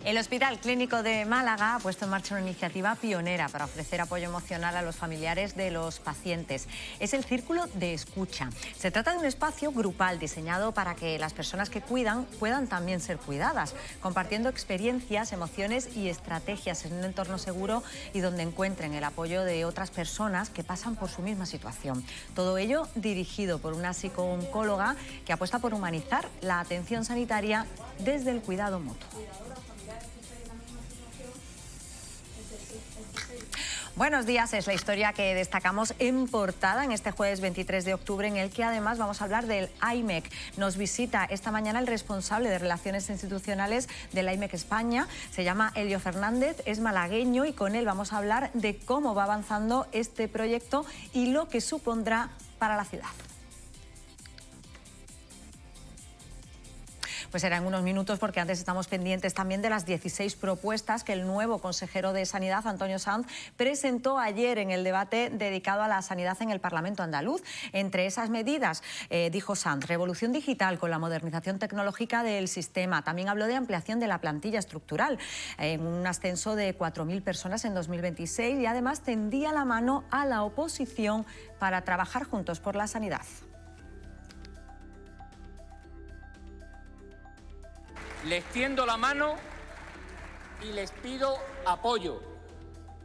El Hospital Clínico de Málaga ha puesto en marcha una iniciativa pionera para ofrecer apoyo emocional a los familiares de los pacientes. Es el Círculo de Escucha. Se trata de un espacio grupal diseñado para que las personas que cuidan puedan también ser cuidadas, compartiendo experiencias, emociones y estrategias en un entorno seguro y donde encuentren el apoyo de otras personas que pasan por su misma situación. Todo ello dirigido por una psicooncóloga que apuesta por humanizar la atención sanitaria desde el cuidado mutuo. Buenos días, es la historia que destacamos en portada en este jueves 23 de octubre, en el que además vamos a hablar del AIMEC. Nos visita esta mañana el responsable de Relaciones Institucionales del AIMEC España, se llama Elio Fernández, es malagueño y con él vamos a hablar de cómo va avanzando este proyecto y lo que supondrá para la ciudad. Pues será en unos minutos, porque antes estamos pendientes también de las 16 propuestas que el nuevo consejero de Sanidad, Antonio Sanz, presentó ayer en el debate dedicado a la sanidad en el Parlamento andaluz. Entre esas medidas, dijo Sanz, revolución digital con la modernización tecnológica del sistema. También habló de ampliación de la plantilla estructural, en un ascenso de 4.000 personas en 2026 y además tendía la mano a la oposición para trabajar juntos por la sanidad. Les tiendo la mano y les pido apoyo.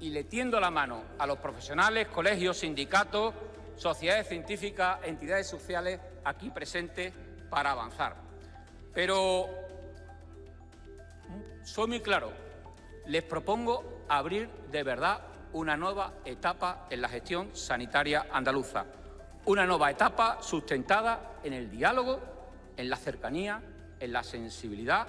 Y le tiendo la mano a los profesionales, colegios, sindicatos, sociedades científicas, entidades sociales aquí presentes para avanzar. Pero soy muy claro, les propongo abrir de verdad una nueva etapa en la gestión sanitaria andaluza. Una nueva etapa sustentada en el diálogo, en la cercanía, en la sensibilidad,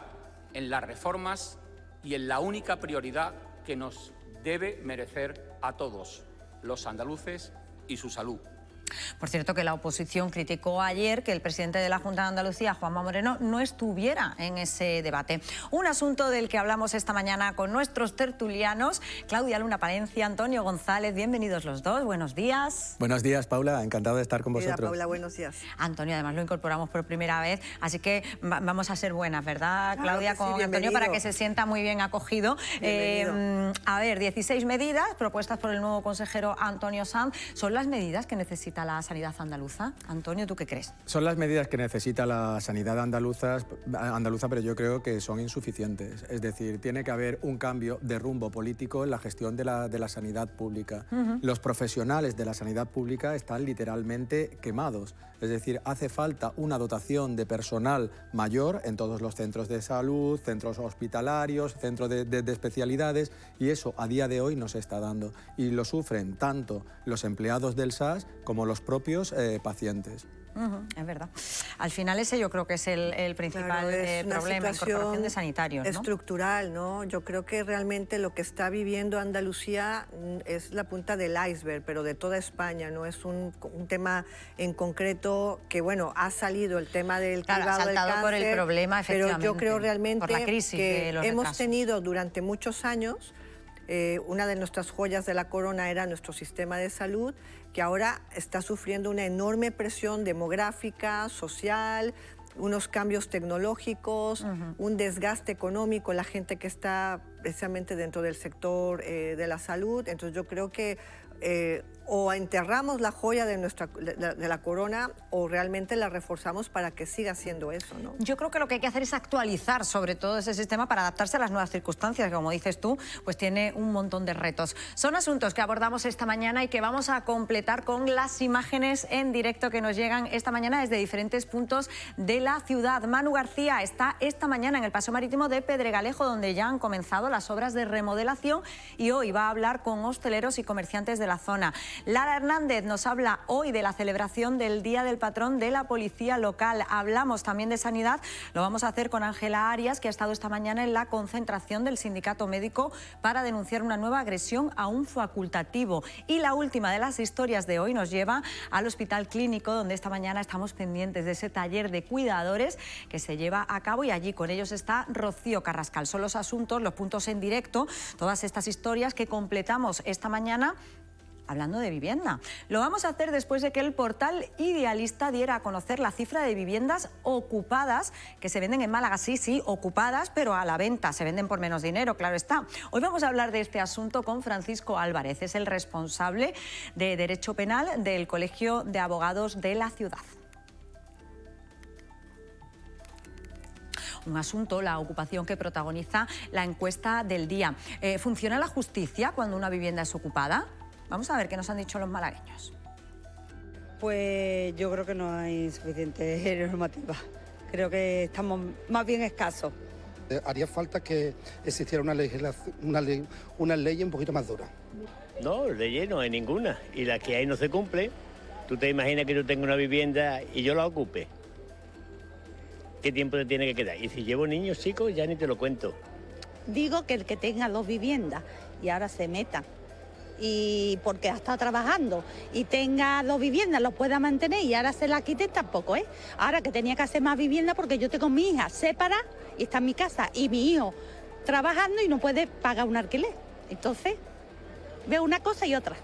en las reformas y en la única prioridad que nos debe merecer a todos, los andaluces y su salud. Por cierto, que la oposición criticó ayer que el presidente de la Junta de Andalucía, Juanma Moreno, no estuviera en ese debate. Un asunto del que hablamos esta mañana con nuestros tertulianos, Claudia Luna Palencia, Antonio González, bienvenidos los dos, buenos días. Buenos días, Paula, encantado de estar con vosotros. Hola, Paula, buenos días. Antonio, además lo incorporamos por primera vez, así que vamos a ser buenas, ¿verdad, Claudia? Claro que sí, con Antonio, para que se sienta muy bien acogido. A ver, 16 medidas propuestas por el nuevo consejero Antonio Sanz. ¿Son las medidas que necesita la sanidad andaluza? Antonio, ¿tú qué crees? Son las medidas que necesita la sanidad andaluza, pero yo creo que son insuficientes. Es decir, tiene que haber un cambio de rumbo político en la gestión de la sanidad pública. Los profesionales de la sanidad pública están literalmente quemados. Es decir, hace falta una dotación de personal mayor en todos los centros de salud, centros hospitalarios, centros de especialidades, y eso a día de hoy no se está dando. Y lo sufren tanto los empleados del SAS como los propios pacientes. Es verdad. Al final ese yo creo que es el principal problema, incorporación de sanitarios, ¿no? Estructural, ¿no? Yo creo que realmente lo que está viviendo Andalucía es la punta del iceberg, pero de toda España, no es un tema en concreto que, bueno, ha salido el tema del cribado del cáncer, por el problema, efectivamente, pero yo creo realmente por la crisis que hemos retrasos. tenido durante muchos años una de nuestras joyas de la corona era nuestro sistema de salud, que ahora está sufriendo una enorme presión demográfica, social, unos cambios tecnológicos, un desgaste económico, la gente que está precisamente dentro del sector de la salud. Entonces yo creo que o enterramos la joya de la corona o realmente la reforzamos para que siga siendo eso, ¿no? Yo creo que lo que hay que hacer es actualizar sobre todo ese sistema para adaptarse a las nuevas circunstancias, que como dices tú, pues tiene un montón de retos. Son asuntos que abordamos esta mañana y que vamos a completar con las imágenes en directo que nos llegan esta mañana desde diferentes puntos de la ciudad. Manu García está esta mañana en el Paseo Marítimo de Pedregalejo, donde ya han comenzado las obras de remodelación, y hoy va a hablar con hosteleros y comerciantes de la zona. Lara Hernández nos habla hoy de la celebración del Día del Patrón de la Policía Local. Hablamos también de sanidad, lo vamos a hacer con Ángela Arias, que ha estado esta mañana en la concentración del Sindicato Médico para denunciar una nueva agresión a un facultativo. Y la última de las historias de hoy nos lleva al Hospital Clínico, donde esta mañana estamos pendientes de ese taller de cuidadores que se lleva a cabo, y allí con ellos está Rocío Carrascal. Son los asuntos, los puntos en directo, todas estas historias que completamos esta mañana hablando de vivienda. Lo vamos a hacer después de que el portal Idealista diera a conocer la cifra de viviendas ocupadas que se venden en Málaga. Sí, ocupadas, pero a la venta. Se venden por menos dinero, claro está. Hoy vamos a hablar de este asunto con Francisco Álvarez. Es el responsable de Derecho Penal del Colegio de Abogados de la ciudad. Un asunto, la ocupación, que protagoniza la encuesta del día. ¿Funciona la justicia cuando una vivienda es ocupada? Vamos a ver qué nos han dicho los malagueños. Pues yo creo que no hay suficiente normativa. Creo que estamos más bien escasos. Haría falta que existiera una ley un poquito más dura. No, leyes no hay ninguna. Y la que hay no se cumple. Tú te imaginas que yo tengo una vivienda y yo la ocupe. ¿Qué tiempo te tiene que quedar? Y si llevo niños chicos, ya ni te lo cuento. Digo que el que tenga 2 viviendas y ahora se meta, y porque ha estado trabajando y tenga 2 viviendas, lo pueda mantener y ahora se la quiten tampoco, ¿eh? Ahora que tenía que hacer más vivienda porque yo tengo mi hija separada y está en mi casa y mi hijo trabajando y no puede pagar un alquiler. Entonces, veo una cosa y otra.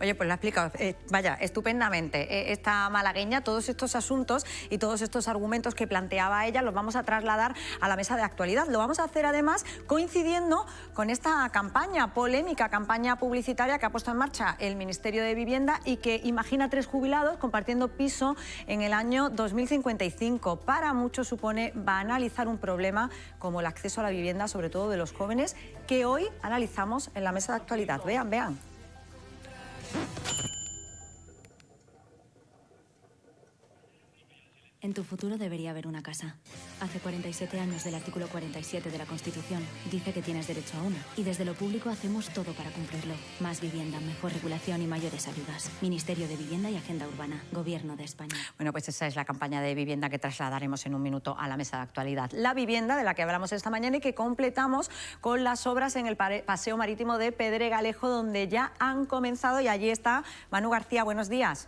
Oye, pues lo ha explicado, vaya, estupendamente. Esta malagueña, todos estos asuntos y todos estos argumentos que planteaba ella los vamos a trasladar a la mesa de actualidad. Lo vamos a hacer además coincidiendo con esta campaña, polémica campaña publicitaria que ha puesto en marcha el Ministerio de Vivienda y que imagina a 3 jubilados compartiendo piso en el año 2055. Para muchos supone banalizar un problema como el acceso a la vivienda, sobre todo de los jóvenes, que hoy analizamos en la mesa de actualidad. Vean. En tu futuro debería haber una casa. Hace 47 años del artículo 47 de la Constitución dice que tienes derecho a una. Y desde lo público hacemos todo para cumplirlo. Más vivienda, mejor regulación y mayores ayudas. Ministerio de Vivienda y Agenda Urbana. Gobierno de España. Bueno, pues esa es la campaña de vivienda que trasladaremos en un minuto a la mesa de actualidad. La vivienda de la que hablamos esta mañana y que completamos con las obras en el Paseo Marítimo de Pedregalejo, donde ya han comenzado, y allí está Manu García. Buenos días.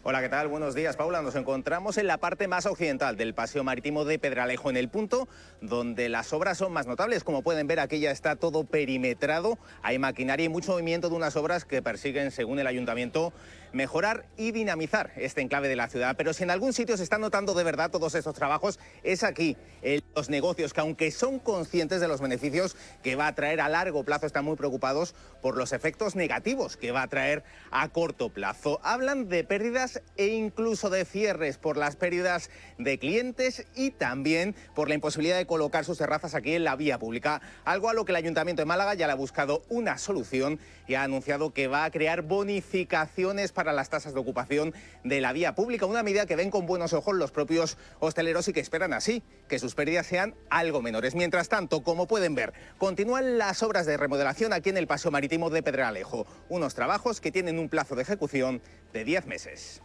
Hola, ¿qué tal? Buenos días, Paula. Nos encontramos en la parte más occidental del Paseo Marítimo de Pedregalejo, en el punto donde las obras son más notables. Como pueden ver, aquí ya está todo perimetrado. Hay maquinaria y mucho movimiento de unas obras que persiguen, según el Ayuntamiento, mejorar y dinamizar este enclave de la ciudad. Pero si en algún sitio se están notando de verdad todos estos trabajos, es aquí, en los negocios, que aunque son conscientes de los beneficios que va a traer a largo plazo, están muy preocupados por los efectos negativos que va a traer a corto plazo. Hablan de pérdidas e incluso de cierres, por las pérdidas de clientes y también por la imposibilidad de colocar sus terrazas aquí en la vía pública, algo a lo que el Ayuntamiento de Málaga ya le ha buscado una solución y ha anunciado que va a crear bonificaciones para las tasas de ocupación de la vía pública, una medida que ven con buenos ojos los propios hosteleros y que esperan así que sus pérdidas sean algo menores. Mientras tanto, como pueden ver, continúan las obras de remodelación aquí en el Paseo Marítimo de Pedregalejo, unos trabajos que tienen un plazo de ejecución de 10 meses.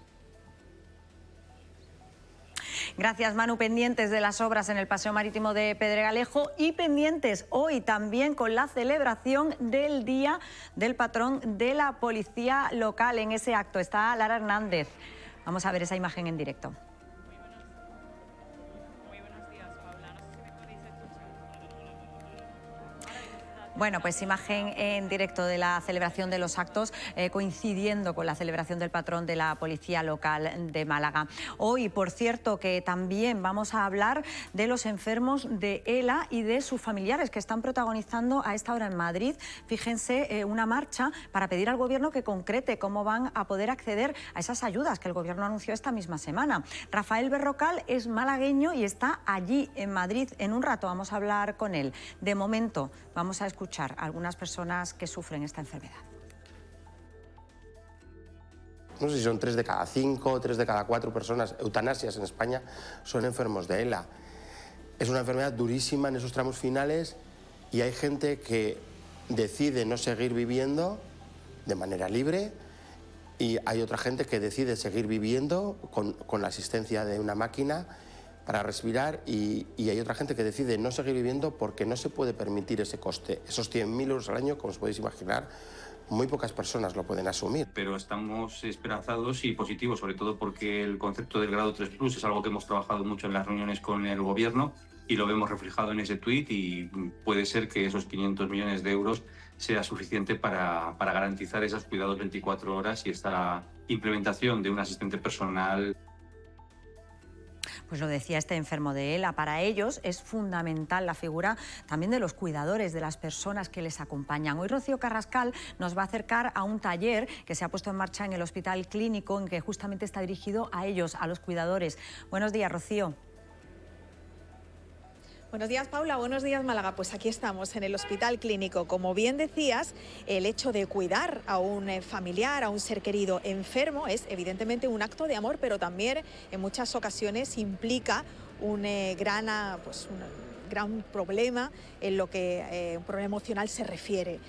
Gracias, Manu. Pendientes de las obras en el Paseo Marítimo de Pedregalejo y pendientes hoy también con la celebración del Día del Patrón de la Policía Local. En ese acto está Lara Hernández. Vamos a ver esa imagen en directo. Bueno, pues imagen en directo de la celebración de los actos, coincidiendo con la celebración del patrón de la Policía Local de Málaga. Hoy, por cierto, que también vamos a hablar de los enfermos de ELA y de sus familiares que están protagonizando a esta hora en Madrid. Fíjense, una marcha para pedir al Gobierno que concrete cómo van a poder acceder a esas ayudas que el Gobierno anunció esta misma semana. Rafael Berrocal es malagueño y está allí en Madrid. En un rato vamos a hablar con él. De momento, vamos a escuchar a algunas personas que sufren esta enfermedad. No sé si son 3 de cada 5, 3 de cada 4 personas eutanasias en España son enfermos de ELA. Es una enfermedad durísima en esos tramos finales y hay gente que decide no seguir viviendo de manera libre y hay otra gente que decide seguir viviendo con la asistencia de una máquina para respirar y hay otra gente que decide no seguir viviendo porque no se puede permitir ese coste. Esos 100.000 euros al año, como os podéis imaginar, muy pocas personas lo pueden asumir. Pero estamos esperanzados y positivos, sobre todo porque el concepto del grado 3+ es algo que hemos trabajado mucho en las reuniones con el Gobierno y lo vemos reflejado en ese tuit, y puede ser que esos 500 millones de euros sea suficiente para garantizar esos cuidados 24 horas y esta implementación de un asistente personal. Pues lo decía este enfermo de ELA, para ellos es fundamental la figura también de los cuidadores, de las personas que les acompañan. Hoy Rocío Carrascal nos va a acercar a un taller que se ha puesto en marcha en el Hospital Clínico, en que justamente está dirigido a ellos, a los cuidadores. Buenos días, Rocío. Buenos días, Paula. Buenos días, Málaga. Pues aquí estamos en el Hospital Clínico. Como bien decías, el hecho de cuidar a un familiar, a un ser querido enfermo, es evidentemente un acto de amor, pero también en muchas ocasiones implica un gran problema en lo que un problema emocional se refiere.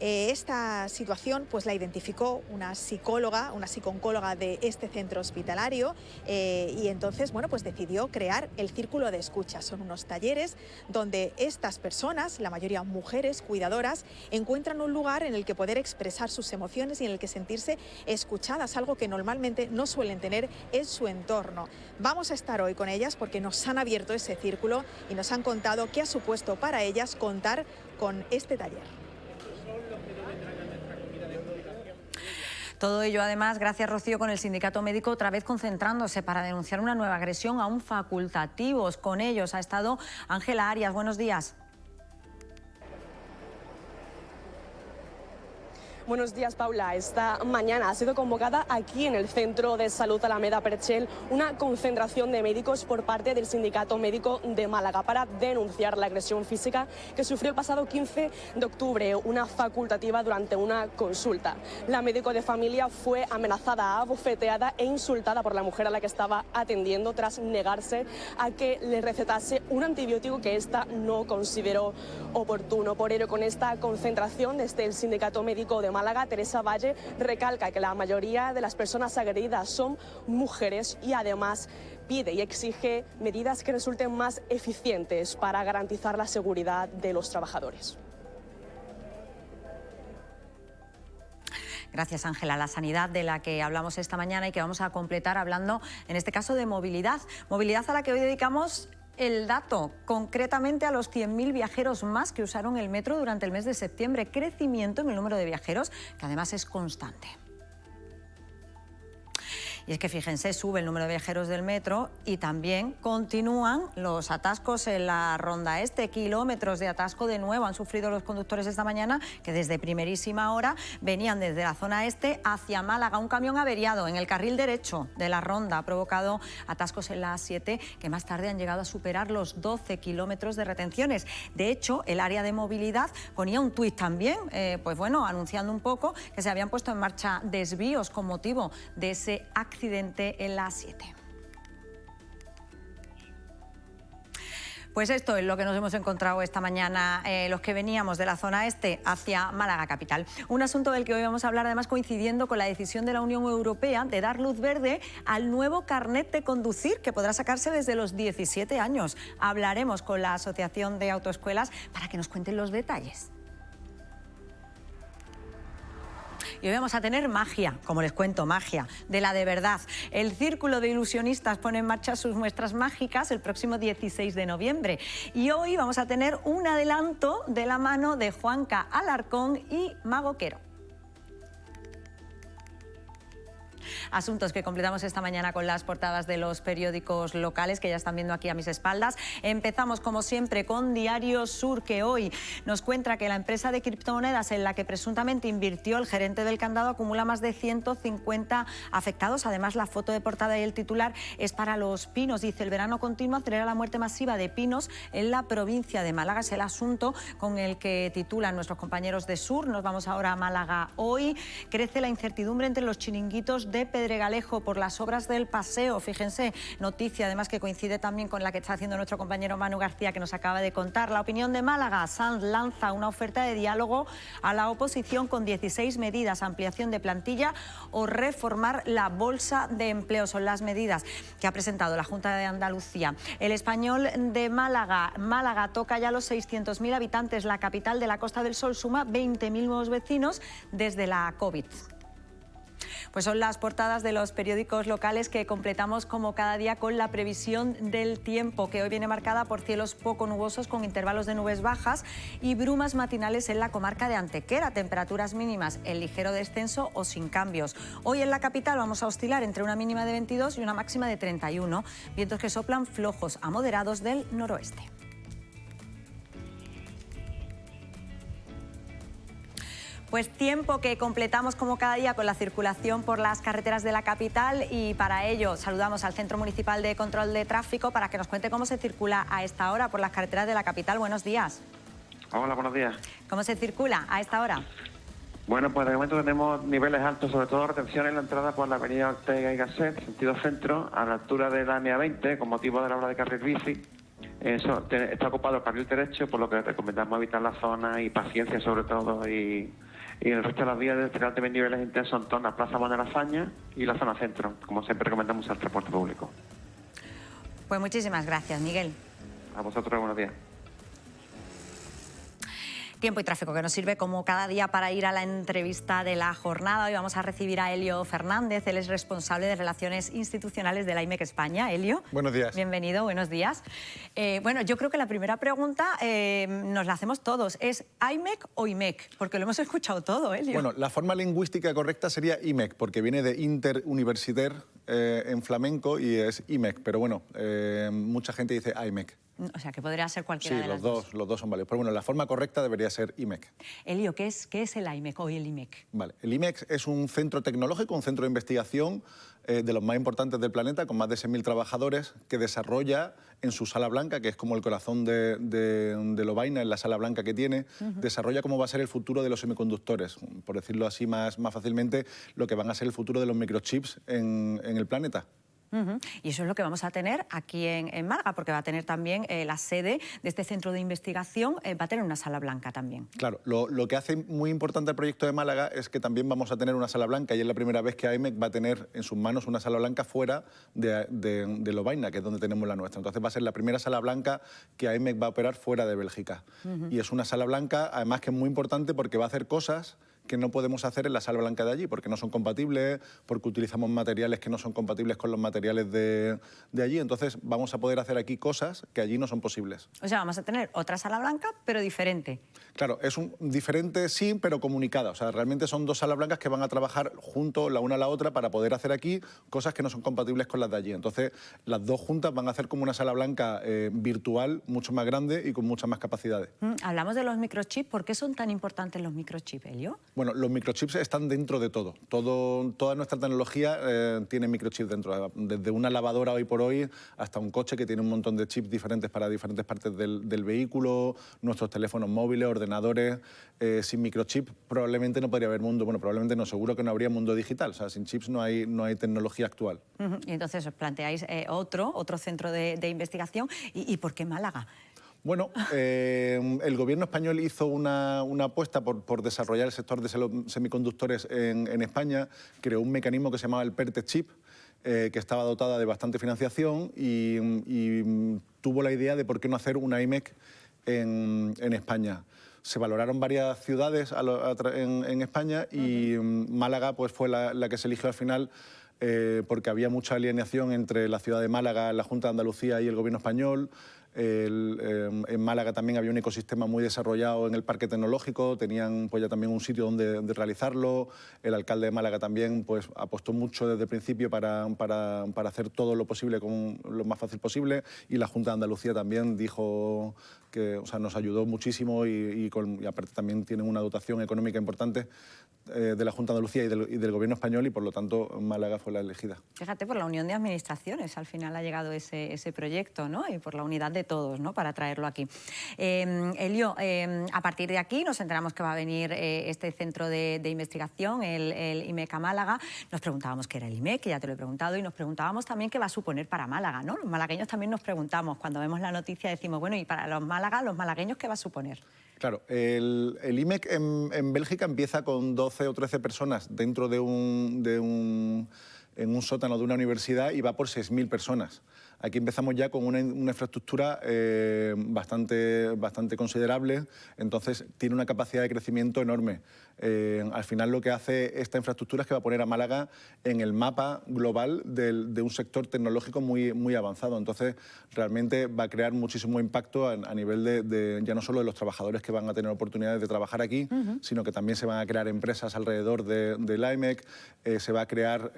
Esta situación pues la identificó una psicooncóloga de este centro hospitalario y entonces pues decidió crear el Círculo de Escucha. Son unos talleres donde estas personas, la mayoría mujeres cuidadoras, encuentran un lugar en el que poder expresar sus emociones y en el que sentirse escuchadas, algo que normalmente no suelen tener en su entorno. Vamos a estar hoy con ellas porque nos han abierto ese círculo y nos han contado qué ha supuesto para ellas contar con este taller. Todo ello, además, gracias, Rocío, con el sindicato médico otra vez concentrándose para denunciar una nueva agresión a un facultativos. Con ellos ha estado Ángela Arias. Buenos días. Buenos días, Paula. Esta mañana ha sido convocada aquí en el Centro de Salud Alameda Perchel una concentración de médicos por parte del Sindicato Médico de Málaga para denunciar la agresión física que sufrió el pasado 15 de octubre, una facultativa durante una consulta. La médico de familia fue amenazada, abofeteada e insultada por la mujer a la que estaba atendiendo tras negarse a que le recetase un antibiótico que ésta no consideró oportuno. Por ello, con esta concentración desde el Sindicato Médico de Málaga, Teresa Valle recalca que la mayoría de las personas agredidas son mujeres y además pide y exige medidas que resulten más eficientes para garantizar la seguridad de los trabajadores. Gracias, Ángela. La sanidad de la que hablamos esta mañana y que vamos a completar hablando, en este caso, de movilidad. Movilidad a la que hoy dedicamos el dato, concretamente a los 100.000 viajeros más que usaron el metro durante el mes de septiembre. Crecimiento en el número de viajeros, que además es constante. Y es que fíjense, sube el número de viajeros del metro y también continúan los atascos en la Ronda Este. Kilómetros de atasco de nuevo han sufrido los conductores esta mañana, que desde primerísima hora venían desde la zona este hacia Málaga. Un camión averiado en el carril derecho de la Ronda ha provocado atascos en la A7 que más tarde han llegado a superar los 12 kilómetros de retenciones. De hecho, el área de movilidad ponía un tuit también, anunciando un poco que se habían puesto en marcha desvíos con motivo de ese accidente en la A7. Pues esto es lo que nos hemos encontrado esta mañana los que veníamos de la zona este hacia Málaga capital. Un asunto del que hoy vamos a hablar, además coincidiendo con la decisión de la Unión Europea de dar luz verde al nuevo carnet de conducir, que podrá sacarse desde los 17 años. Hablaremos con la Asociación de Autoescuelas para que nos cuenten los detalles. Y hoy vamos a tener magia, como les cuento, magia, de la de verdad. El Círculo de Ilusionistas pone en marcha sus muestras mágicas el próximo 16 de noviembre. Y hoy vamos a tener un adelanto de la mano de Juanca Alarcón y Mago Quero. Asuntos que completamos esta mañana con las portadas de los periódicos locales que ya están viendo aquí a mis espaldas. Empezamos, como siempre, con Diario Sur, que hoy nos cuenta que la empresa de criptomonedas en la que presuntamente invirtió el gerente del candado acumula más de 150 afectados. Además, la foto de portada y el titular es para Los Pinos. Dice: el verano continuo acelera la muerte masiva de pinos en la provincia de Málaga. Es el asunto con el que titulan nuestros compañeros de Sur. Nos vamos ahora a Málaga hoy. Crece la incertidumbre entre los chiringuitos de Pedregalejo por las obras del paseo. Fíjense, noticia además que coincide también con la que está haciendo nuestro compañero Manu García, que nos acaba de contar. La Opinión de Málaga: Sanz lanza una oferta de diálogo a la oposición con 16 medidas, ampliación de plantilla o reformar la bolsa de empleo. Son las medidas que ha presentado la Junta de Andalucía. El Español de Málaga: Málaga toca ya los 600.000 habitantes. La capital de la Costa del Sol suma 20.000 nuevos vecinos desde la COVID. Pues son las portadas de los periódicos locales que completamos como cada día con la previsión del tiempo, que hoy viene marcada por cielos poco nubosos con intervalos de nubes bajas y brumas matinales en la comarca de Antequera, temperaturas mínimas en ligero descenso o sin cambios. Hoy en la capital vamos a oscilar entre una mínima de 22 y una máxima de 31, vientos que soplan flojos a moderados del noroeste. Pues tiempo que completamos como cada día con la circulación por las carreteras de la capital y para ello saludamos al Centro Municipal de Control de Tráfico para que nos cuente cómo se circula a esta hora por las carreteras de la capital. Buenos días. Hola, buenos días. ¿Cómo se circula a esta hora? Bueno, pues de momento tenemos niveles altos, sobre todo retención en la entrada por la avenida Ortega y Gasset, sentido centro, a la altura de la MA20, con motivo de la obra de carril bici. Eso, está ocupado el carril derecho, por lo que recomendamos evitar la zona y paciencia sobre todo, y en el resto de las vías tendrán también niveles intensos en torno a Plaza Manuel Azaña y la zona centro. Como siempre recomendamos usar el transporte público. Pues muchísimas gracias, Miguel. A vosotros, buenos días. Tiempo y tráfico que nos sirve como cada día para ir a la entrevista de la jornada. Hoy vamos a recibir a Elio Fernández, él es responsable de Relaciones Institucionales de la IMEC España. Elio. Buenos días. Bienvenido, buenos días. Bueno, yo creo que la primera pregunta nos la hacemos todos. ¿Es IMEC o IMEC? Porque lo hemos escuchado todo, Elio. Bueno, la forma lingüística correcta sería IMEC, porque viene de Interuniversitaire en flamenco y es IMEC, pero bueno, mucha gente dice IMEC. O sea, que podría ser cualquiera de las dos. Sí, los dos son válidos. Pero bueno, la forma correcta debería ser IMEC. Elio, ¿qué es el IMEC o el IMEC? Vale, el IMEC es un centro tecnológico, un centro de investigación de los más importantes del planeta, con más de 6.000 trabajadores, que desarrolla en su sala blanca, que es como el corazón de Lovaina, en la sala blanca que tiene, desarrolla cómo va a ser el futuro de los semiconductores, por decirlo así más fácilmente, lo que van a ser el futuro de los microchips en el planeta. Y eso es lo que vamos a tener aquí en Málaga, porque va a tener también la sede de este centro de investigación, va a tener una sala blanca también. Claro, lo que hace muy importante el proyecto de Málaga es que también vamos a tener una sala blanca y es la primera vez que IMEC va a tener en sus manos una sala blanca fuera de Lovaina, que es donde tenemos la nuestra. Entonces va a ser la primera sala blanca que IMEC va a operar fuera de Bélgica. Y es una sala blanca, además, que es muy importante porque va a hacer cosas que no podemos hacer en la sala blanca de allí, porque no son compatibles, porque utilizamos materiales que no son compatibles con los materiales de allí. Entonces vamos a poder hacer aquí cosas que allí no son posibles. O sea, vamos a tener otra sala blanca, pero diferente. Claro, es diferente sí, pero comunicada. O sea, realmente son dos salas blancas que van a trabajar junto la una a la otra para poder hacer aquí cosas que no son compatibles con las de allí. Entonces, las dos juntas van a hacer como una sala blanca virtual, mucho más grande y con muchas más capacidades. Hablamos de los microchips. ¿Por qué son tan importantes los microchips, Elio? Bueno, los microchips están dentro de todo. Toda nuestra tecnología tiene microchips dentro. Desde una lavadora hoy por hoy hasta un coche que tiene un montón de chips diferentes para diferentes partes del vehículo, nuestros teléfonos móviles, ordenadores. Sin microchip probablemente no podría haber mundo. Bueno, probablemente no, seguro que no habría mundo digital. O sea, sin chips no hay tecnología actual. Y entonces os planteáis otro centro de investigación. ¿Y por qué Málaga? Bueno, el gobierno español hizo una apuesta por desarrollar el sector de semiconductores en España, creó un mecanismo que se llamaba el PERTE Chip, que estaba dotada de bastante financiación y tuvo la idea de por qué no hacer una IMEC en España. Se valoraron varias ciudades en España y Málaga pues, fue la que se eligió al final, porque había mucha alineación entre la ciudad de Málaga, la Junta de Andalucía y el gobierno español. En Málaga también había un ecosistema muy desarrollado en el parque tecnológico, tenían pues ya también un sitio donde realizarlo. El alcalde de Málaga también pues apostó mucho desde el principio para hacer todo lo posible lo más fácil posible, y la Junta de Andalucía también dijo que, o sea, nos ayudó muchísimo y aparte también tienen una dotación económica importante de la Junta de Andalucía y del gobierno español, y por lo tanto Málaga fue la elegida. Fíjate, por la unión de administraciones al final ha llegado ese proyecto, ¿no? Y por la unidad de todos, ¿no? Para traerlo aquí. Elio, a partir de aquí nos enteramos que va a venir este centro de investigación, el IMEC a Málaga. Nos preguntábamos qué era el IMEC, que ya te lo he preguntado, y nos preguntábamos también qué va a suponer para Málaga, ¿no? Los malagueños también nos preguntamos, cuando vemos la noticia decimos, bueno, y para los malagueños, ¿qué va a suponer? Claro, el IMEC en Bélgica empieza con 12 o 13 personas dentro en un sótano de una universidad y va por 6.000 personas. Aquí empezamos ya con una infraestructura bastante considerable, entonces tiene una capacidad de crecimiento enorme. Al final lo que hace esta infraestructura es que va a poner a Málaga en el mapa global de un sector tecnológico muy avanzado. Entonces realmente va a crear muchísimo impacto a nivel de ya no solo de los trabajadores que van a tener oportunidades de trabajar aquí, sino que también se van a crear empresas alrededor del IMEC, se va a crear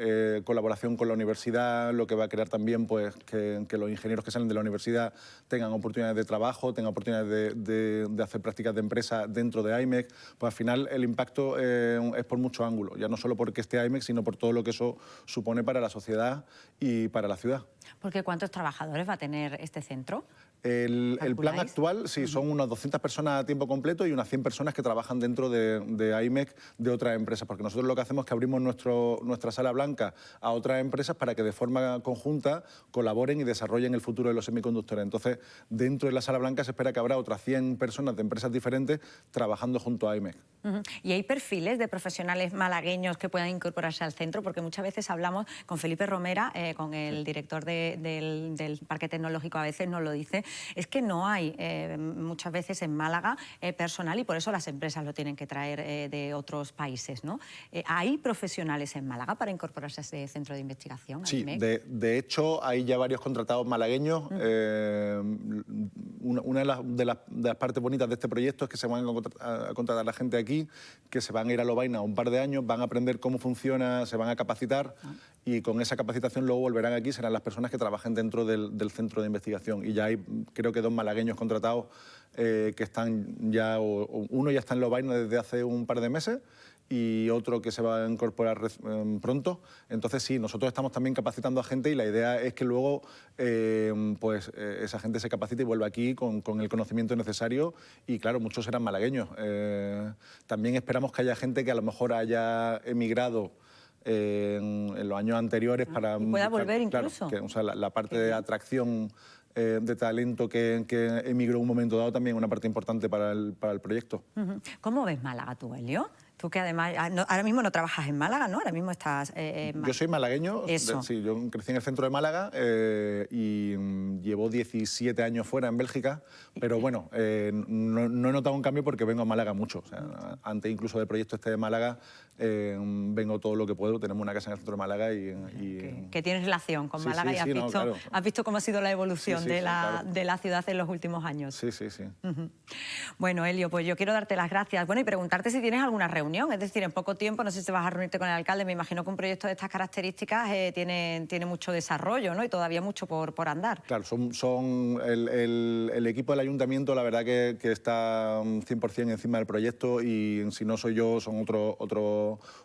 colaboración con la universidad, lo que va a crear también pues, que los ingenieros que salen de la universidad tengan oportunidades de trabajo, tengan oportunidades de hacer prácticas de empresa dentro de IMEC. Pues al final el impacto es por muchos ángulos, ya no solo porque esté IMEC, sino por todo lo que eso supone para la sociedad y para la ciudad. Porque ¿cuántos trabajadores va a tener este centro? El plan actual, sí, son unas 200 personas a tiempo completo y unas 100 personas que trabajan dentro de IMEC de otras empresas, porque nosotros lo que hacemos es que abrimos nuestra sala blanca a otras empresas para que de forma conjunta colaboren y desarrollen el futuro de los semiconductores. Entonces, dentro de la sala blanca se espera que habrá otras 100 personas de empresas diferentes trabajando junto a IMEC. ¿Y hay perfiles de profesionales malagueños que puedan incorporarse al centro? Porque muchas veces hablamos con Felipe Romera, con el director del Parque Tecnológico, a veces nos lo dice, es que no hay muchas veces en Málaga personal y por eso las empresas lo tienen que traer de otros países, ¿no? ¿Hay profesionales en Málaga para incorporarse a ese centro de investigación? Sí, de hecho hay ya varios contratados malagueños. Una de las partes bonitas de este proyecto es que se van a contratar a la gente aquí, que se van a ir a Lovaina un par de años, van a aprender cómo funciona, se van a capacitar y con esa capacitación luego volverán aquí, serán las personas que trabajen dentro del centro de investigación. Y ya hay, creo que 2 malagueños contratados que están ya, uno ya está en Lovaina desde hace un par de meses y otro que se va a incorporar pronto. Entonces sí, nosotros estamos también capacitando a gente y la idea es que luego esa gente se capacite y vuelva aquí con el conocimiento necesario y claro, muchos serán malagueños. También esperamos que haya gente que a lo mejor haya emigrado en los años anteriores para... Y pueda volver incluso. Claro, o sea, la parte de atracción de talento que emigró en un momento dado también es una parte importante para el proyecto. ¿Cómo ves Málaga tú, Elio? Tú que además ahora mismo no trabajas en Málaga, ¿no? Ahora mismo estás... Yo soy malagueño, Eso. Sí, yo crecí en el centro de Málaga y llevo 17 años fuera en Bélgica, pero bueno, no he notado un cambio porque vengo a Málaga mucho. O sea, antes incluso del proyecto este de Málaga, vengo todo lo que puedo. Tenemos una casa en el centro de Málaga Que tienes relación con Málaga y has visto cómo ha sido la evolución de la ciudad en los últimos años. Sí. Bueno, Elio, pues yo quiero darte las gracias. Bueno, y preguntarte si tienes alguna reunión, es decir, en poco tiempo, no sé si vas a reunirte con el alcalde, me imagino que un proyecto de estas características tiene mucho desarrollo, ¿no? Y todavía mucho por andar. Claro, el equipo del ayuntamiento, la verdad que está 100% encima del proyecto y si no soy yo, son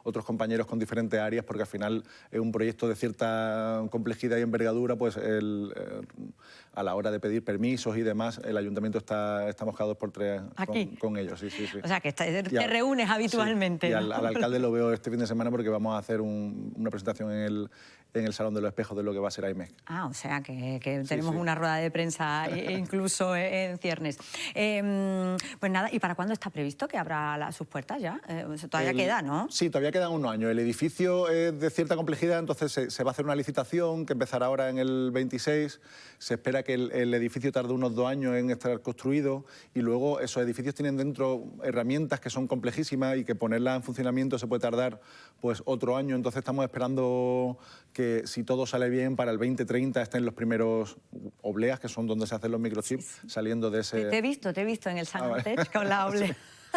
otros compañeros con diferentes áreas, porque al final es un proyecto de cierta complejidad y envergadura, pues a la hora de pedir permisos y demás, el ayuntamiento está moscado 2 por 3 con ellos. Sí. O sea, que te reúnes habitualmente. Sí, y ¿no? al alcalde lo veo este fin de semana porque vamos a hacer una presentación en el Salón de los Espejos de lo que va a ser IMEC. O sea, que tenemos una rueda de prensa incluso en ciernes. Pues nada, ¿y para cuándo está previsto que abra sus puertas ya? Todavía queda, ¿no? Sí, todavía quedan unos años. El edificio es de cierta complejidad, entonces se va a hacer una licitación que empezará ahora en el 26. Se espera que el edificio tarde unos 2 años en estar construido y luego esos edificios tienen dentro herramientas que son complejísimas y que ponerlas en funcionamiento se puede tardar pues otro año. Entonces estamos esperando que si todo sale bien para el 2030 estén los primeros obleas, que son donde se hacen los microchips, saliendo de ese... Te he visto en el Salón Tech con la oblea.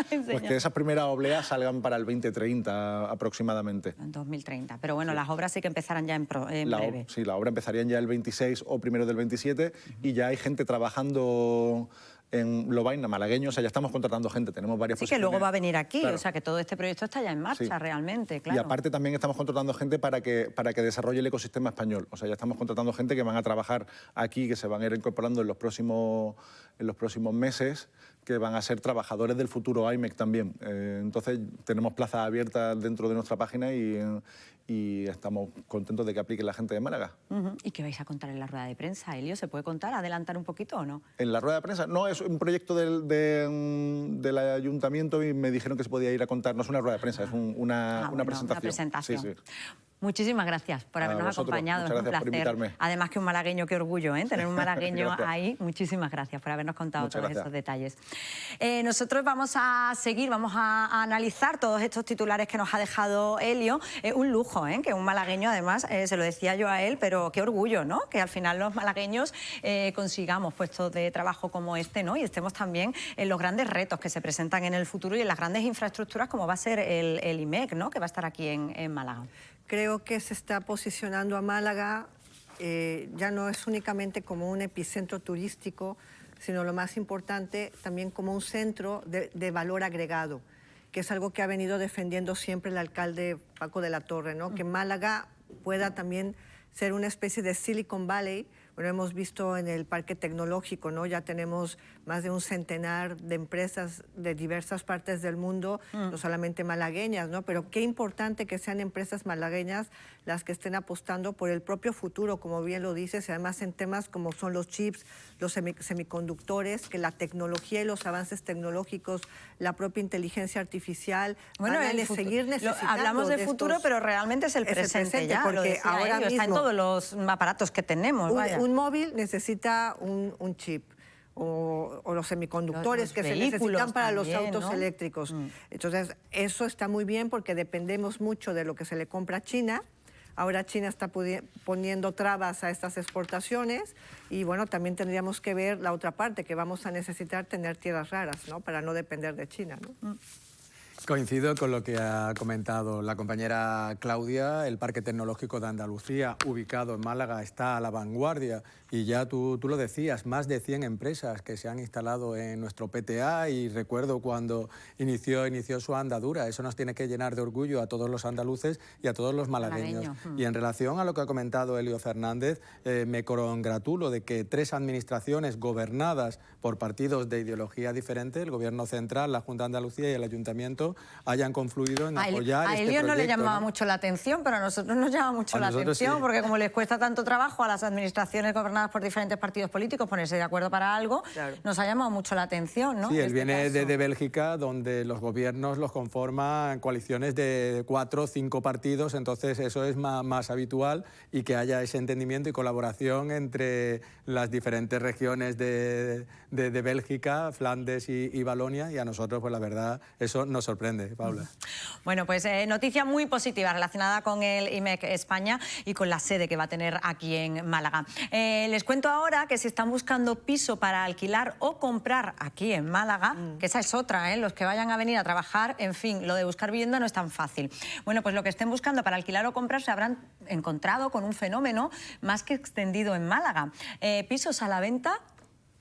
Pues que esas primeras obleas salgan para el 2030 aproximadamente. En 2030. Pero bueno, las obras sí que empezarán ya en breve. Sí, la obra empezaría ya el 26 o primero del 27 y ya hay gente trabajando en Lovaina, malagueño, o sea, ya estamos contratando gente, tenemos varias posiciones. Que luego va a venir aquí, claro. O sea, que todo este proyecto está ya en marcha realmente, claro. Y aparte también estamos contratando gente para que desarrolle el ecosistema español, o sea, ya estamos contratando gente que van a trabajar aquí, que se van a ir incorporando en los próximos meses, que van a ser trabajadores del futuro IMEC también. Entonces, tenemos plazas abiertas dentro de nuestra página y estamos contentos de que aplique la gente de Málaga. ¿Y qué vais a contar en la rueda de prensa, Elio? ¿Se puede contar? ¿Adelantar un poquito o no? En la rueda de prensa, no, es un proyecto del ayuntamiento y me dijeron que se podía ir a contar, no es una rueda de prensa, es una presentación. Una presentación. Sí. Muchísimas gracias por habernos acompañado, es un placer. Además que un malagueño, qué orgullo, ¿eh? Tener un malagueño ahí. Muchísimas gracias por habernos contado todos esos detalles. Nosotros vamos a seguir, vamos a analizar todos estos titulares que nos ha dejado Elio. Un lujo, ¿eh? Que un malagueño, además, se lo decía yo a él, pero qué orgullo, ¿no? Que al final los malagueños consigamos puestos de trabajo como este, ¿no? Y estemos también en los grandes retos que se presentan en el futuro y en las grandes infraestructuras como va a ser el IMEC, ¿no? Que va a estar aquí en Málaga. Creo que se está posicionando a Málaga, ya no es únicamente como un epicentro turístico, sino lo más importante, también como un centro de valor agregado, que es algo que ha venido defendiendo siempre el alcalde Paco de la Torre, ¿no? Que Málaga pueda también ser una especie de Silicon Valley. Bueno, hemos visto en el parque tecnológico, ¿no? Ya tenemos más de un centenar de empresas de diversas partes del mundo, no solamente malagueñas, ¿no? Pero qué importante que sean empresas malagueñas las que estén apostando por el propio futuro, como bien lo dices, y además en temas como son los chips, los semiconductores, que la tecnología y los avances tecnológicos, la propia inteligencia artificial, bueno, van a seguir necesitando. Hablamos de futuro, pero realmente es el presente ya, porque ahora mismo está en todos los aparatos que tenemos. Un móvil necesita un chip. O los semiconductores que se necesitan para los autos eléctricos. Entonces, eso está muy bien porque dependemos mucho de lo que se le compra a China. Ahora China está poniendo trabas a estas exportaciones y, bueno, también tendríamos que ver la otra parte, que vamos a necesitar tener tierras raras, ¿no? Para no depender de China, ¿no? Coincido con lo que ha comentado la compañera Claudia. El Parque Tecnológico de Andalucía, ubicado en Málaga, está a la vanguardia. Y ya tú lo decías, más de 100 empresas que se han instalado en nuestro PTA y recuerdo cuando inició su andadura. Eso nos tiene que llenar de orgullo a todos los andaluces y a todos los malagueños. Y en relación a lo que ha comentado Elio Fernández, me congratulo de que 3 administraciones gobernadas por partidos de ideología diferente, el Gobierno central, la Junta de Andalucía y el Ayuntamiento, hayan confluido en apoyar este proyecto. A Elio no le llamaba mucho la atención, pero a nosotros nos llama mucho la atención, porque como les cuesta tanto trabajo a las administraciones gobernadas por diferentes partidos políticos ponerse de acuerdo para algo, nos ha llamado mucho la atención, ¿no? Sí, él viene de Bélgica, donde los gobiernos los conforman coaliciones de 4 o 5 partidos, entonces eso es más habitual y que haya ese entendimiento y colaboración entre las diferentes regiones de Bélgica, Flandes y Valonia, y a nosotros, pues la verdad, eso nos sorprende, Paula. Bueno, pues noticia muy positiva relacionada con el IMEC España y con la sede que va a tener aquí en Málaga. Les cuento ahora que si están buscando piso para alquilar o comprar aquí en Málaga, que esa es otra, los que vayan a venir a trabajar, en fin, lo de buscar vivienda no es tan fácil. Bueno, pues lo que estén buscando para alquilar o comprar se habrán encontrado con un fenómeno más que extendido en Málaga. Pisos a la venta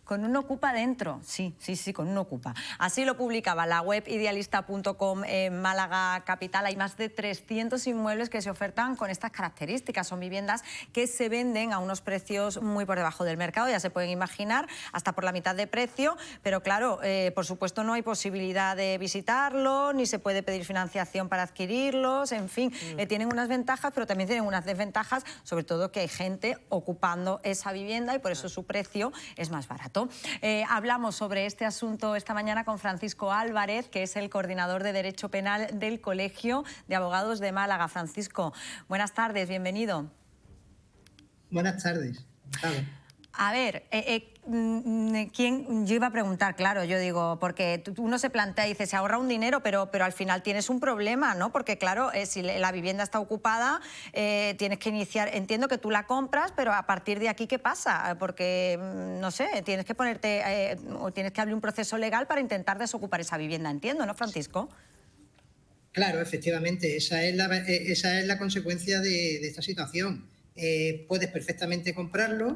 con un ocupa dentro, sí, con un ocupa. Así lo publicaba la web idealista.com en Málaga Capital. Hay más de 300 inmuebles que se ofertan con estas características. Son viviendas que se venden a unos precios muy por debajo del mercado, ya se pueden imaginar, hasta por la mitad de precio, pero claro, por supuesto no hay posibilidad de visitarlo, ni se puede pedir financiación para adquirirlos, en fin, tienen unas ventajas, pero también tienen unas desventajas, sobre todo que hay gente ocupando esa vivienda y por eso su precio es más barato. Hablamos sobre este asunto esta mañana con Francisco Álvarez, que es el coordinador de Derecho Penal del Colegio de Abogados de Málaga. Francisco, buenas tardes, bienvenido. Buenas tardes. A ver, yo iba a preguntar, claro, yo digo, porque uno se plantea y dice, se ahorra un dinero, pero al final tienes un problema, ¿no? Porque claro, si la vivienda está ocupada, tienes que iniciar, entiendo que tú la compras, pero a partir de aquí, ¿qué pasa? Porque, no sé, tienes que ponerte, o tienes que abrir un proceso legal para intentar desocupar esa vivienda, entiendo, ¿no, Francisco? Claro, efectivamente, esa es la consecuencia de esta situación. Puedes perfectamente comprarlo,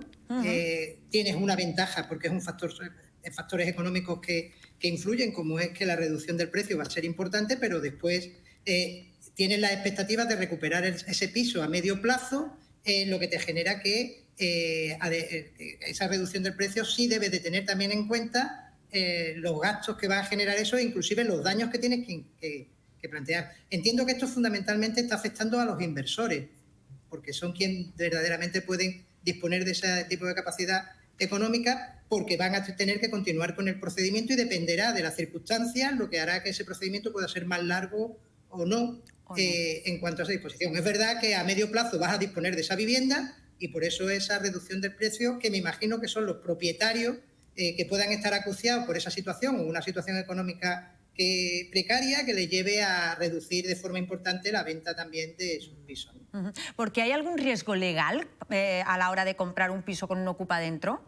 tienes una ventaja porque es factores económicos que influyen, como es que la reducción del precio va a ser importante, pero después tienes las expectativas de recuperar ese piso a medio plazo, lo que te genera que esa reducción del precio sí debes de tener también en cuenta los gastos que va a generar eso e inclusive los daños que tienes que plantear. Entiendo que esto fundamentalmente está afectando a los inversores, porque son quienes verdaderamente pueden disponer de ese tipo de capacidad económica, porque van a tener que continuar con el procedimiento y dependerá de las circunstancias, lo que hará que ese procedimiento pueda ser más largo o no. en cuanto a esa disposición. Es verdad que a medio plazo vas a disponer de esa vivienda y por eso esa reducción del precio, que me imagino que son los propietarios que puedan estar acuciados por esa situación o una situación económica precaria que les lleve a reducir de forma importante la venta también de sus pisos. ¿Porque hay algún riesgo legal a la hora de comprar un piso con un ocupa dentro?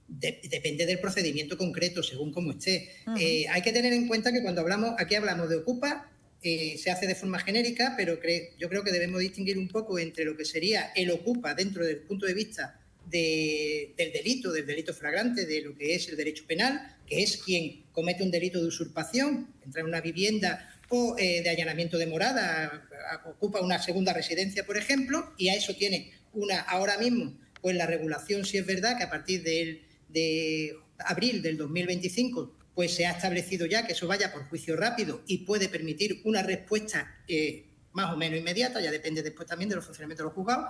Depende del procedimiento concreto, según cómo esté. Hay que tener en cuenta que cuando aquí hablamos de ocupa, se hace de forma genérica, pero yo creo que debemos distinguir un poco entre lo que sería el ocupa dentro del punto de vista del delito flagrante, de lo que es el derecho penal, que es quien comete un delito de usurpación, entrar en una vivienda o de allanamiento de morada, ocupa una segunda residencia, por ejemplo, y a eso tiene ahora mismo, pues la regulación, si es verdad que a partir de abril del 2025 pues se ha establecido ya que eso vaya por juicio rápido y puede permitir una respuesta más o menos inmediata, ya depende después también de los funcionamientos de los juzgados,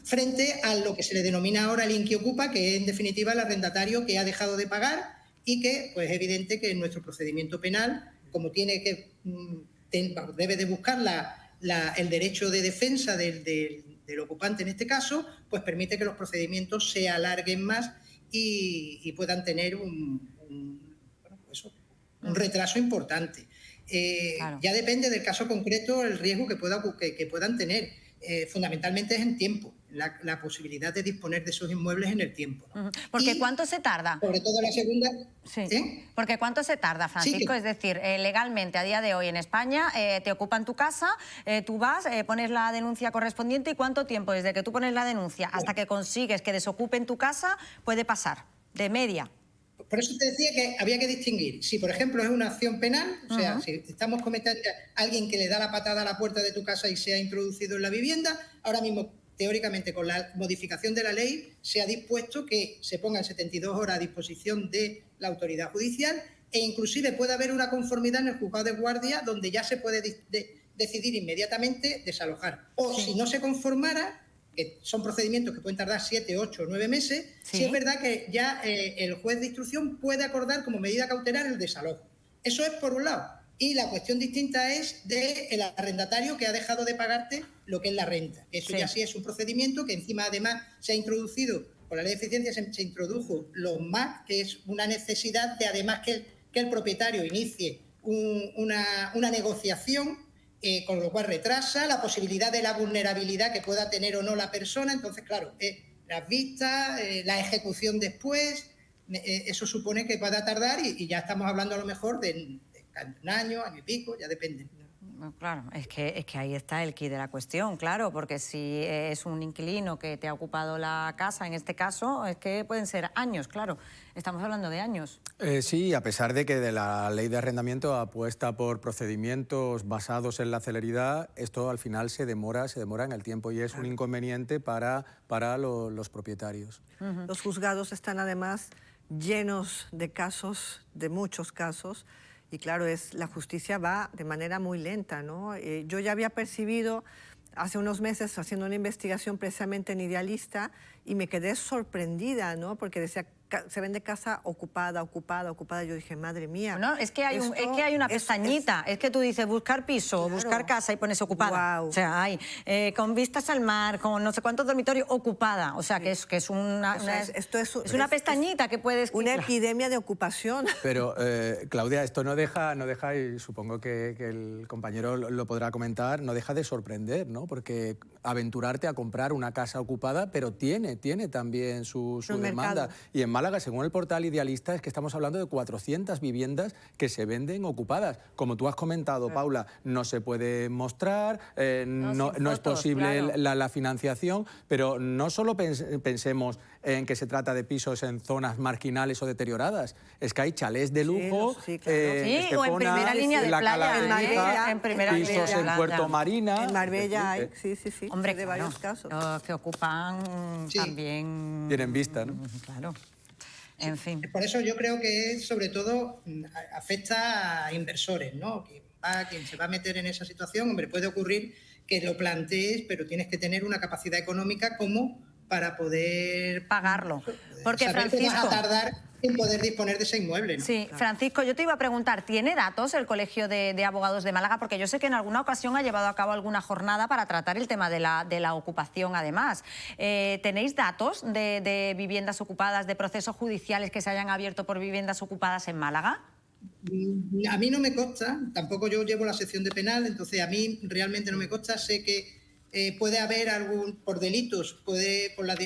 frente a lo que se le denomina ahora el inquiocupa, que es en definitiva el arrendatario que ha dejado de pagar y que pues es evidente que en nuestro procedimiento penal, como debe de buscar el derecho de defensa del ocupante en este caso, pues permite que los procedimientos se alarguen más y puedan tener un retraso importante. Claro. Ya depende del caso concreto el riesgo que puedan tener. Fundamentalmente es en tiempo, la posibilidad de disponer de esos inmuebles en el tiempo, ¿no? Porque ¿cuánto se tarda? Sobre todo la segunda... Sí. Porque ¿cuánto se tarda, Francisco? Sí, es decir, legalmente a día de hoy en España te ocupan tu casa, tú vas, pones la denuncia correspondiente, ¿y cuánto tiempo desde que tú pones la denuncia hasta que consigues que desocupen tu casa puede pasar, de media? Por eso te decía que había que distinguir. Si, por ejemplo, es una acción penal, o sea, si estamos cometiendo a alguien que le da la patada a la puerta de tu casa y se ha introducido en la vivienda, ahora mismo, teóricamente, con la modificación de la ley, se ha dispuesto que se pongan 72 horas a disposición de la autoridad judicial e inclusive puede haber una conformidad en el juzgado de guardia donde ya se puede decidir inmediatamente desalojar. O si no se conformara, que son procedimientos que pueden tardar 7, 8 o 9 meses, sí es verdad que ya el juez de instrucción puede acordar como medida cautelar el desalojo. Eso es por un lado. Y la cuestión distinta es del arrendatario que ha dejado de pagarte lo que es la renta. Eso ya sí es un procedimiento que encima además se ha introducido, por la ley de eficiencia se introdujo los MAC, que es una necesidad de además que el propietario inicie una negociación, con lo cual retrasa la posibilidad de la vulnerabilidad que pueda tener o no la persona. Entonces, claro, las vistas, la ejecución después, eso supone que pueda tardar y ya estamos hablando a lo mejor de un año y pico, ya depende. Claro, es que ahí está el quid de la cuestión, claro, porque si es un inquilino que te ha ocupado la casa, en este caso, es que pueden ser años, claro, estamos hablando de años. Sí, a pesar de que de la ley de arrendamiento apuesta por procedimientos basados en la celeridad, esto al final se demora en el tiempo y es un inconveniente para los propietarios. Los juzgados están además llenos de casos, de muchos casos, y claro, la justicia va de manera muy lenta, ¿no? Yo ya había percibido hace unos meses haciendo una investigación precisamente en Idealista y me quedé sorprendida, ¿no? Porque decía, se vende casa ocupada. Yo dije, madre mía. No, es que hay una pestañita. Es que tú dices buscar piso, claro, buscar casa y pones ocupada. Wow. O sea, hay con vistas al mar, con no sé cuántos dormitorios, ocupada. O sea, que es una pestañita que puedes... Una epidemia de ocupación. Pero, Claudia, esto no deja, y supongo que el compañero lo podrá comentar, no deja de sorprender, ¿no? Porque aventurarte a comprar una casa ocupada, pero tiene también su demanda. Y en Málaga, según el portal Idealista, es que estamos hablando de 400 viviendas que se venden ocupadas. Como tú has comentado, Paula, no se puede mostrar, no es posible, claro, la financiación, pero no solo pensemos en que se trata de pisos en zonas marginales o deterioradas, es que hay chalés de lujo, o en primera línea de playa, en pisos en Puerto Marina. En Marbella hay, sí. Hombre, de varios casos. Los que ocupan también... Tienen vista, ¿no? Claro. En fin. Por eso yo creo que sobre todo afecta a inversores, ¿no? Quien se va a meter en esa situación, hombre, puede ocurrir que lo plantees, pero tienes que tener una capacidad económica como para poder pagarlo. Porque, saber Francisco, que vas a tardar sin poder disponer de ese inmueble, ¿no? Sí, Francisco, yo te iba a preguntar, ¿tiene datos el Colegio de Abogados de Málaga? Porque yo sé que en alguna ocasión ha llevado a cabo alguna jornada para tratar el tema de la ocupación, además. ¿Tenéis datos de viviendas ocupadas, de procesos judiciales que se hayan abierto por viviendas ocupadas en Málaga? A mí no me consta, tampoco yo llevo la sección de penal, entonces a mí realmente no me consta. Sé que puede haber algún, por delitos, por las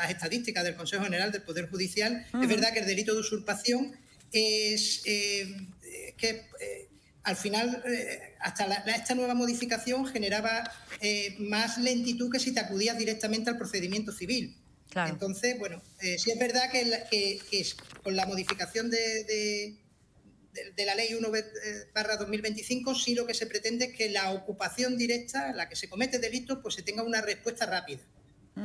estadísticas del Consejo General del Poder Judicial, es verdad que el delito de usurpación es al final, hasta esta nueva modificación generaba más lentitud que si te acudías directamente al procedimiento civil. Claro. Entonces, bueno, sí es verdad que con la modificación de la Ley 1/2025, sí lo que se pretende es que la ocupación directa, la que se comete delitos, pues se tenga una respuesta rápida.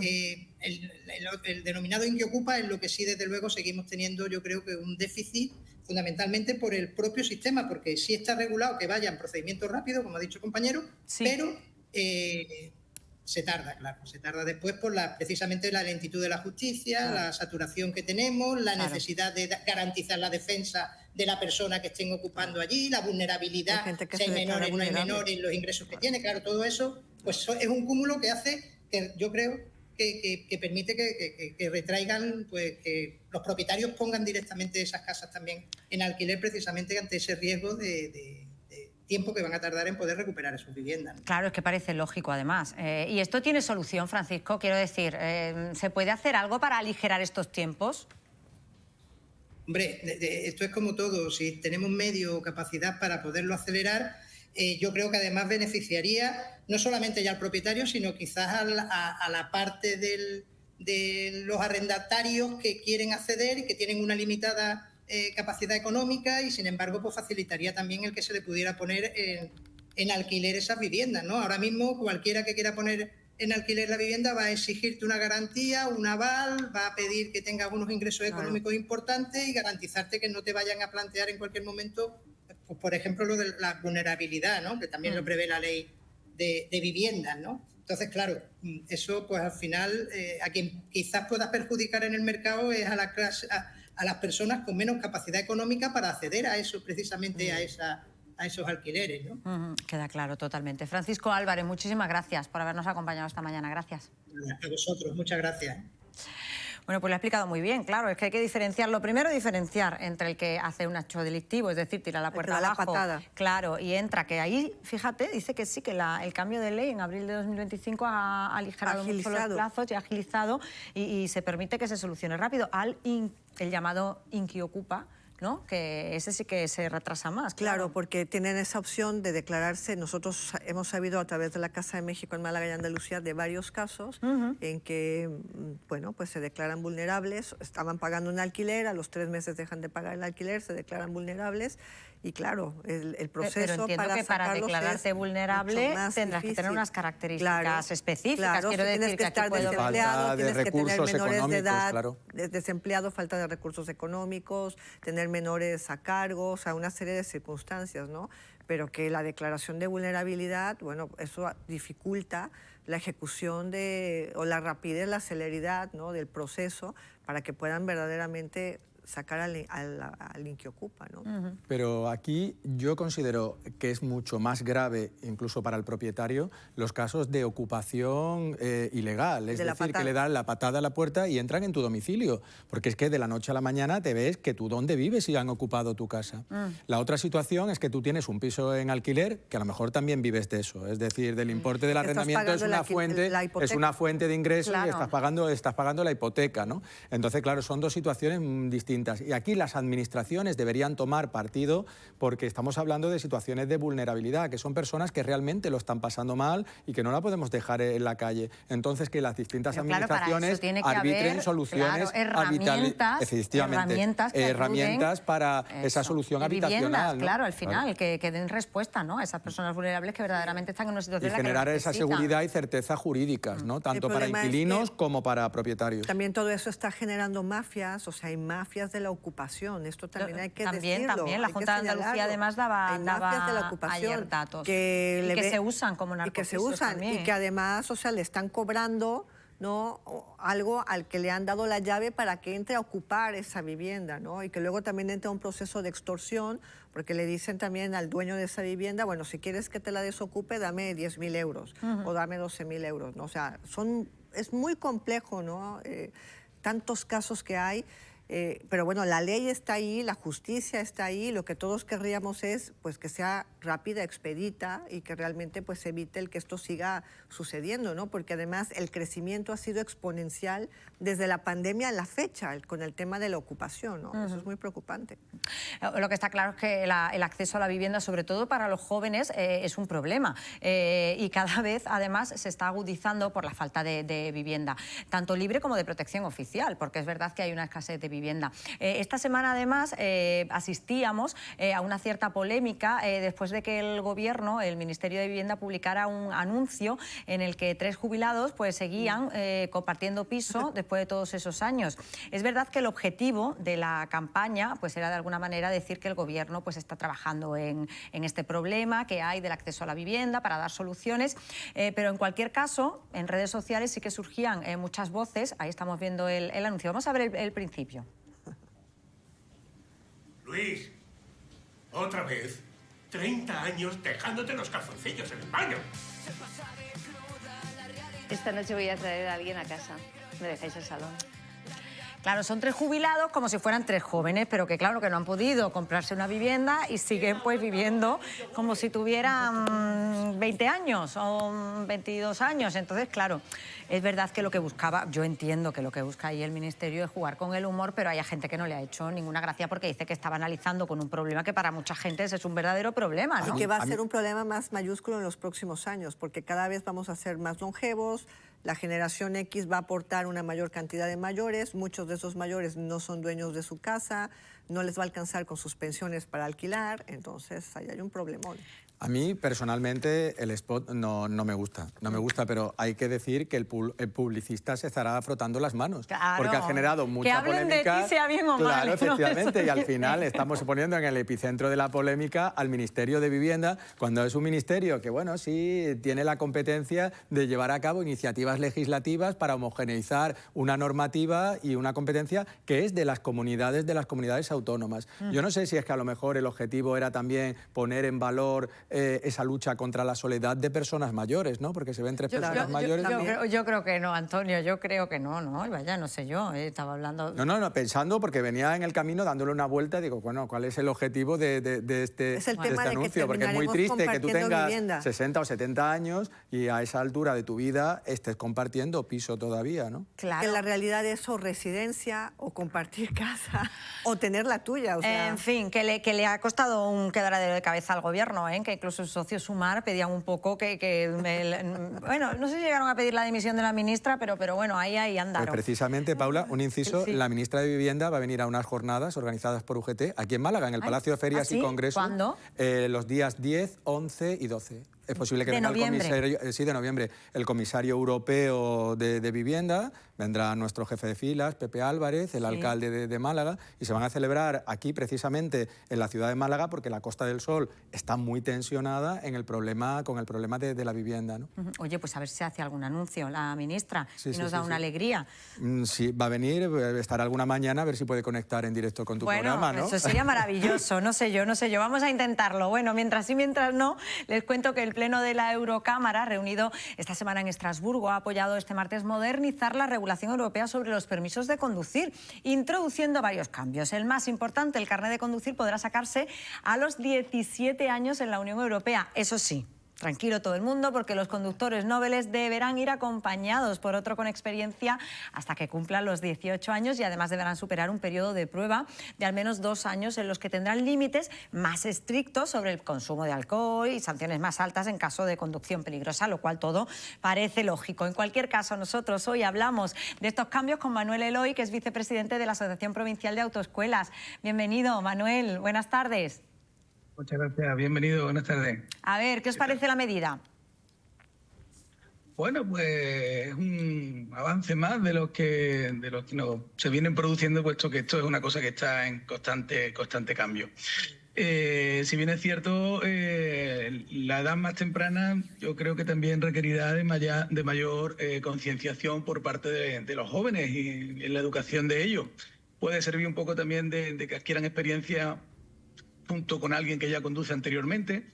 El denominado inquiocupa es lo que sí, desde luego, seguimos teniendo, yo creo que un déficit, fundamentalmente por el propio sistema, porque sí está regulado que vaya en procedimiento rápido, como ha dicho el compañero, sí, pero se tarda, claro, se tarda después por precisamente la lentitud de la justicia, claro, la saturación que tenemos, la necesidad de garantizar la defensa de la persona que estén ocupando allí, la vulnerabilidad, si hay menores, no hay menores, los ingresos que tiene, claro, todo eso, pues es un cúmulo que hace que yo creo que permite que retraigan, pues que los propietarios pongan directamente esas casas también en alquiler, precisamente ante ese riesgo de tiempo que van a tardar en poder recuperar sus viviendas, ¿no? Claro, es que parece lógico, además. ¿Y esto tiene solución, Francisco? Quiero decir, ¿se puede hacer algo para aligerar estos tiempos? Hombre, esto es como todo. Si tenemos medio o capacidad para poderlo acelerar, yo creo que además beneficiaría no solamente ya al propietario, sino quizás a la parte de los arrendatarios que quieren acceder y que tienen una limitada capacidad económica, y sin embargo pues facilitaría también el que se le pudiera poner en alquiler esas viviendas, ¿no? Ahora mismo cualquiera que quiera poner en alquiler la vivienda va a exigirte una garantía, un aval, va a pedir que tenga unos ingresos económicos importantes y garantizarte que no te vayan a plantear en cualquier momento, pues, por ejemplo, lo de la vulnerabilidad, ¿no? Que también lo prevé la ley de viviendas, ¿no? Entonces, claro, eso pues al final a quien quizás pueda perjudicar en el mercado es a las personas con menos capacidad económica para acceder a eso, precisamente a esos alquileres, ¿no? Queda claro totalmente. Francisco Álvarez, muchísimas gracias por habernos acompañado esta mañana. Gracias. A vosotros, muchas gracias. Bueno, pues lo ha explicado muy bien, claro, es que hay que diferenciar. Lo primero, diferenciar entre el que hace un hecho delictivo, es decir, tira la puerta abajo, patada, claro, y entra, que ahí, fíjate, dice que sí, que el cambio de ley en abril de 2025 ha aligerado mucho los plazos y ha agilizado y se permite que se solucione rápido el llamado inquiocupa, ¿no? Que ese sí que se retrasa más. Claro, porque tienen esa opción de declararse. Nosotros hemos sabido a través de la Casa de México en Málaga y Andalucía de varios casos en que, bueno, pues se declaran vulnerables, estaban pagando un alquiler, a los 3 meses dejan de pagar el alquiler, se declaran vulnerables. Y claro, el proceso para declararte vulnerable tendrás que tener unas características específicas. Claro, quiero decir que estar desempleado, tienes que tener menores de edad, desempleado, falta de recursos económicos, tener menores a cargo, o sea, una serie de circunstancias, ¿no? Pero que la declaración de vulnerabilidad, bueno, eso dificulta la ejecución o la rapidez, la celeridad, ¿no?, del proceso para que puedan verdaderamente sacar al inquiocupa, ¿no? Pero aquí yo considero que es mucho más grave, incluso para el propietario, los casos de ocupación ilegal, es decir, que le dan la patada a la puerta y entran en tu domicilio, porque es que de la noche a la mañana te ves que tú dónde vives y han ocupado tu casa. La otra situación es que tú tienes un piso en alquiler, que a lo mejor también vives de eso, es decir, del importe del arrendamiento es una fuente de ingresos y estás pagando la hipoteca, ¿no? Entonces, claro, son dos situaciones distintas. Y aquí las administraciones deberían tomar partido porque estamos hablando de situaciones de vulnerabilidad, que son personas que realmente lo están pasando mal y que no la podemos dejar en la calle. Entonces, que las distintas administraciones arbitren soluciones herramientas para esa solución habitacional, ¿no? Claro, al final, que den respuesta, ¿no?, a esas personas vulnerables que verdaderamente están en una situación y generar esa seguridad y certeza jurídicas, ¿no?, tanto para inquilinos como para propietarios. También todo eso está generando mafias, o sea, hay mafias de la ocupación, esto también hay que decirlo. También, la Junta de Andalucía además daba ayer datos que se usan como narcopisos y que además, o sea, le están cobrando ¿no? O algo al que le han dado la llave para que entre a ocupar esa vivienda, ¿no? Y que luego también entra un proceso de extorsión, porque le dicen también al dueño de esa vivienda, bueno, si quieres que te la desocupe, dame 10.000 euros o dame 12.000 euros, ¿no? O sea, es muy complejo, ¿no? Tantos casos que hay. Pero bueno, la ley está ahí, la justicia está ahí, lo que todos querríamos es pues, que sea rápida, expedita y que realmente pues, evite el que esto siga sucediendo, ¿no? Porque además el crecimiento ha sido exponencial desde la pandemia a la fecha, con el tema de la ocupación, ¿no? Eso es muy preocupante. Lo que está claro es que el acceso a la vivienda, sobre todo para los jóvenes, es un problema y cada vez además se está agudizando por la falta de vivienda, tanto libre como de protección oficial, porque es verdad que hay una escasez de vivienda. Esta semana además asistíamos a una cierta polémica después de que el Gobierno, el Ministerio de Vivienda, publicara un anuncio en el que 3 jubilados pues seguían compartiendo piso después de todos esos años. Es verdad que el objetivo de la campaña pues era de alguna manera decir que el Gobierno pues está trabajando en este problema que hay del acceso a la vivienda para dar soluciones, pero en cualquier caso en redes sociales sí que surgían muchas voces. Ahí estamos viendo el anuncio. Vamos a ver el principio. Luis, otra vez, 30 años dejándote los calzoncillos en el baño. Esta noche voy a traer a alguien a casa. ¿Me dejáis el salón? Claro, son 3 jubilados como si fueran 3 jóvenes, pero que claro que no han podido comprarse una vivienda y siguen pues viviendo como si tuvieran 20 años o 22 años. Entonces, claro, es verdad que lo que buscaba, yo entiendo que lo que busca ahí el Ministerio es jugar con el humor, pero hay gente que no le ha hecho ninguna gracia porque dice que estaba analizando con un problema que para mucha gente es un verdadero problema, ¿no? Y que va a ser un problema más mayúsculo en los próximos años, porque cada vez vamos a ser más longevos. La generación X va a aportar una mayor cantidad de mayores, muchos de esos mayores no son dueños de su casa, no les va a alcanzar con sus pensiones para alquilar, entonces ahí hay un problemón. A mí, personalmente, el spot no me gusta. No me gusta, pero hay que decir que el publicista se estará frotando las manos. Claro. Porque ha generado mucha polémica. Que hablen de ti, sea bien o mal. Claro, efectivamente. No, y al final estamos poniendo en el epicentro de la polémica al Ministerio de Vivienda, cuando es un ministerio que, bueno, sí tiene la competencia de llevar a cabo iniciativas legislativas para homogeneizar una normativa y una competencia que es de las comunidades autónomas. Yo no sé si es que a lo mejor el objetivo era también poner en valor esa lucha contra la soledad de personas mayores, ¿no? Porque se ven 3 personas mayores. Yo creo que no, Antonio, yo creo que no, ¿no? Vaya, no sé yo, estaba hablando... No, pensando, porque venía en el camino dándole una vuelta, digo, bueno, ¿cuál es el objetivo de este anuncio? Porque es muy triste que tú tengas 60 o 70 años y a esa altura de tu vida estés compartiendo piso todavía, ¿no? Claro. Que la realidad es o residencia, o compartir casa, o tener la tuya, o sea... En fin, que le ha costado un quebradero de cabeza al Gobierno, que incluso el socio Sumar pedían un poco bueno, no sé si llegaron a pedir la dimisión de la ministra, pero bueno, ahí andaron. Pues precisamente, Paula, un inciso, sí. La ministra de Vivienda va a venir a unas jornadas organizadas por UGT aquí en Málaga, en el Palacio de Ferias y Congresos. ¿Cuándo? Los días 10, 11 y 12. Es posible que venga el comisario, de noviembre, el comisario europeo de Vivienda, vendrá nuestro jefe de filas, Pepe Álvarez, el alcalde de Málaga, y se van a celebrar aquí precisamente en la ciudad de Málaga porque la Costa del Sol está muy tensionada con el problema de la vivienda, ¿no? Oye, pues a ver si se hace algún anuncio la ministra y nos da una alegría. Sí, va a venir, estará alguna mañana a ver si puede conectar en directo con tu programa, ¿no? Eso sería maravilloso, no sé yo, vamos a intentarlo. Bueno, mientras sí, mientras no, les cuento que el Pleno de la Eurocámara, reunido esta semana en Estrasburgo, ha apoyado este martes modernizar la regulación europea sobre los permisos de conducir, introduciendo varios cambios. El más importante, el carnet de conducir podrá sacarse a los 17 años en la Unión Europea. Eso sí, tranquilo todo el mundo, porque los conductores nobles deberán ir acompañados por otro con experiencia hasta que cumplan los 18 años y además deberán superar un periodo de prueba de al menos 2 años en los que tendrán límites más estrictos sobre el consumo de alcohol y sanciones más altas en caso de conducción peligrosa, lo cual todo parece lógico. En cualquier caso, nosotros hoy hablamos de estos cambios con Manuel Eloy, que es vicepresidente de la Asociación Provincial de Autoescuelas. Bienvenido, Manuel. Buenas tardes. Muchas gracias, bienvenido, buenas tardes. A ver, ¿qué os parece la medida? Bueno, pues es un avance más de lo que se vienen produciendo, puesto que esto es una cosa que está en constante cambio. Si bien es cierto, la edad más temprana yo creo que también requerirá de mayor concienciación por parte de los jóvenes y en la educación de ellos. Puede servir un poco también de que adquieran experiencia junto con alguien que ya conduce anteriormente.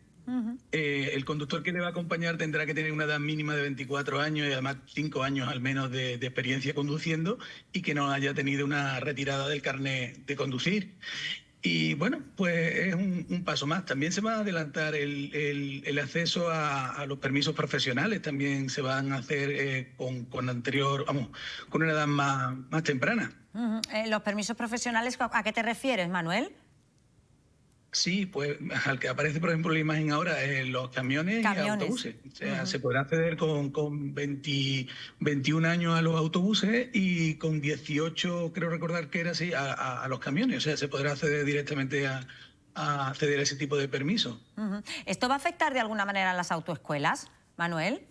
El conductor que le va a acompañar tendrá que tener una edad mínima de 24 años y además 5 años al menos de experiencia conduciendo y que no haya tenido una retirada del carnet de conducir. Y bueno, pues es un paso más. También se va a adelantar el acceso a los permisos profesionales, también se van a hacer con una edad más temprana. Los permisos profesionales, ¿a qué te refieres, Manuel? Sí, pues al que aparece, por ejemplo, la imagen ahora, los camiones y autobuses. O sea, se podrá acceder con 21 años a los autobuses y con 18, creo recordar que era así, a los camiones. O sea, se podrá acceder directamente a acceder a ese tipo de permiso. ¿Esto va a afectar de alguna manera a las autoescuelas, Manuel?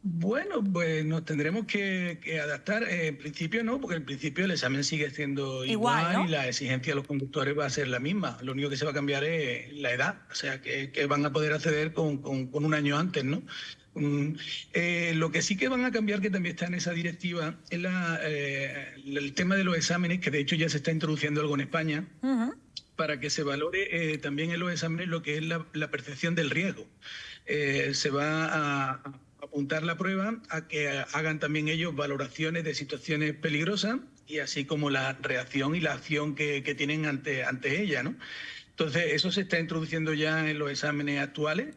Bueno, pues nos tendremos que adaptar. En principio no, porque en principio el examen sigue siendo igual, ¿no? Y la exigencia de los conductores va a ser la misma. Lo único que se va a cambiar es la edad, o sea, que van a poder acceder con un año antes, ¿no? Lo que sí que van a cambiar, que también está en esa directiva, es el tema de los exámenes, que de hecho ya se está introduciendo algo en España, para que se valore también en los exámenes lo que es la percepción del riesgo. Se va a apuntar la prueba a que hagan también ellos valoraciones de situaciones peligrosas y así como la reacción y la acción que tienen ante ella, ¿no? Entonces, eso se está introduciendo ya en los exámenes actuales.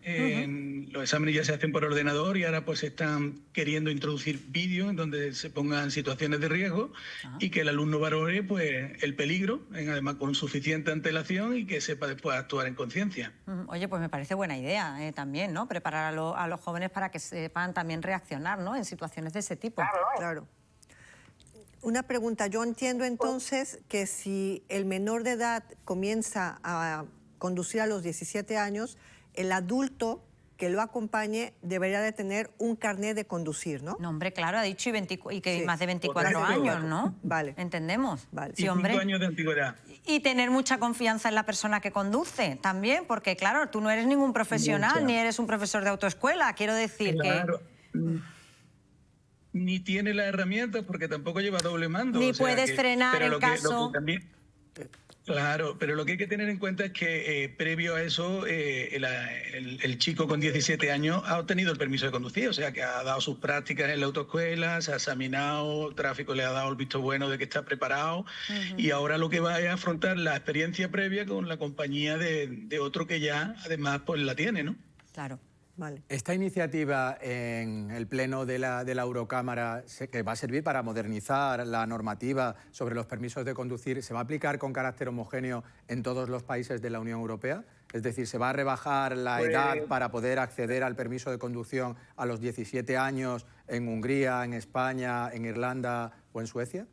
Los exámenes ya se hacen por ordenador y ahora pues se están queriendo introducir vídeos en donde se pongan situaciones de riesgo y que el alumno valore pues el peligro, además con suficiente antelación y que sepa después actuar en conciencia. Oye, pues me parece buena idea también, ¿no? Preparar a los jóvenes para que sepan también reaccionar, ¿no? En situaciones de ese tipo. Claro. Una pregunta, yo entiendo entonces que si el menor de edad comienza a conducir a los 17 años, el adulto que lo acompañe debería de tener un carnet de conducir, ¿no? No, hombre, claro, ha dicho y que Sí. más de 24 años, ¿no? Vale. ¿Entendemos? Vale. Sí, hombre. 5 años de antigüedad. Y tener mucha confianza en la persona que conduce también, porque claro, tú no eres ningún profesional, ni eres un profesor de autoescuela, quiero decir Claro. Ni tiene las herramientas porque tampoco lleva doble mando. Ni puedes frenar pero en caso... Claro, pero lo que hay que tener en cuenta es que previo a eso el chico con 17 años ha obtenido el permiso de conducir, o sea que ha dado sus prácticas en la autoescuela, se ha examinado, el tráfico le ha dado el visto bueno de que está preparado y ahora lo que va es afrontar la experiencia previa con la compañía de otro que ya además pues la tiene, ¿no? Claro. Vale. Esta iniciativa en el Pleno de la Eurocámara, que va a servir para modernizar la normativa sobre los permisos de conducir, ¿se va a aplicar con carácter homogéneo en todos los países de la Unión Europea? Es decir, ¿se va a rebajar la edad para poder acceder al permiso de conducción a los 17 años en Hungría, en España, en Irlanda o en Suecia?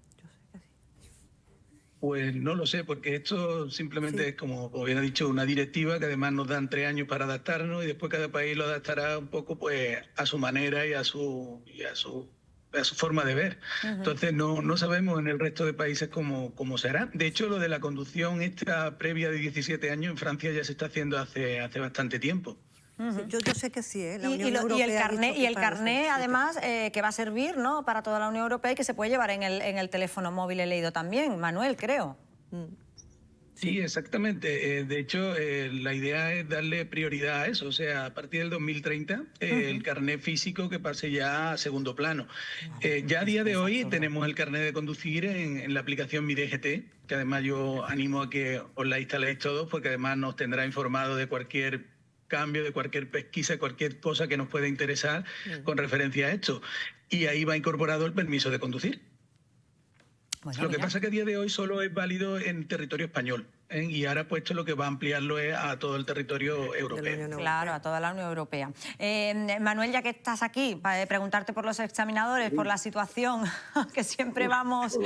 Pues no lo sé, porque esto simplemente es, como bien ha dicho, una directiva que además nos dan 3 años para adaptarnos y después cada país lo adaptará un poco pues a su manera y a su forma de ver. Entonces no sabemos en el resto de países cómo será. De hecho, lo de la conducción esta previa de 17 años en Francia ya se está haciendo hace bastante tiempo. Sí, yo sé que sí, la Y Unión Europea el ha carné, dicho que para los carné 17. además, que va a servir, ¿no?, para toda la Unión Europea y que se puede llevar en el teléfono móvil, he leído también, Manuel, creo. Sí, exactamente. De hecho, la idea es darle prioridad a eso. O sea, a partir del 2030, el carnet físico que pase ya a segundo plano. Ya a día de hoy tenemos el carnet de conducir en la aplicación Mi DGT, que además yo animo a que os la instaléis todos, porque además nos tendrá informado de cualquier cambio, de cualquier pesquisa, cualquier cosa que nos pueda interesar con referencia a esto. Y ahí va incorporado el permiso de conducir. Bueno, lo que pasa es que a día de hoy solo es válido en territorio español, ¿eh? Y ahora pues esto lo que va a ampliarlo es a todo el territorio europeo. Claro, a toda la Unión Europea. Manuel, ya que estás aquí, para preguntarte por los examinadores, por la situación, que siempre vamos,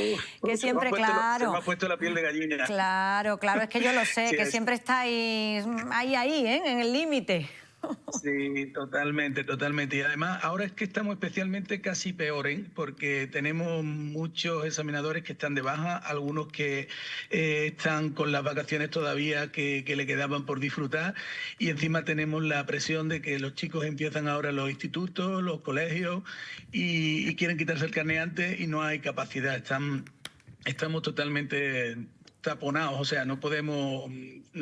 que siempre, claro. Se me ha puesto la piel de gallina. Claro, es que yo lo sé, Sí, que siempre estáis ahí, ¿eh?, en el límite. Sí, totalmente, totalmente. Y además, ahora es que estamos especialmente casi peor, porque tenemos muchos examinadores que están de baja, algunos que están con las vacaciones todavía que le quedaban por disfrutar, y encima tenemos la presión de que los chicos empiezan ahora los institutos, los colegios, y quieren quitarse el carné antes y no hay capacidad. Estamos totalmente taponados, o sea, no podemos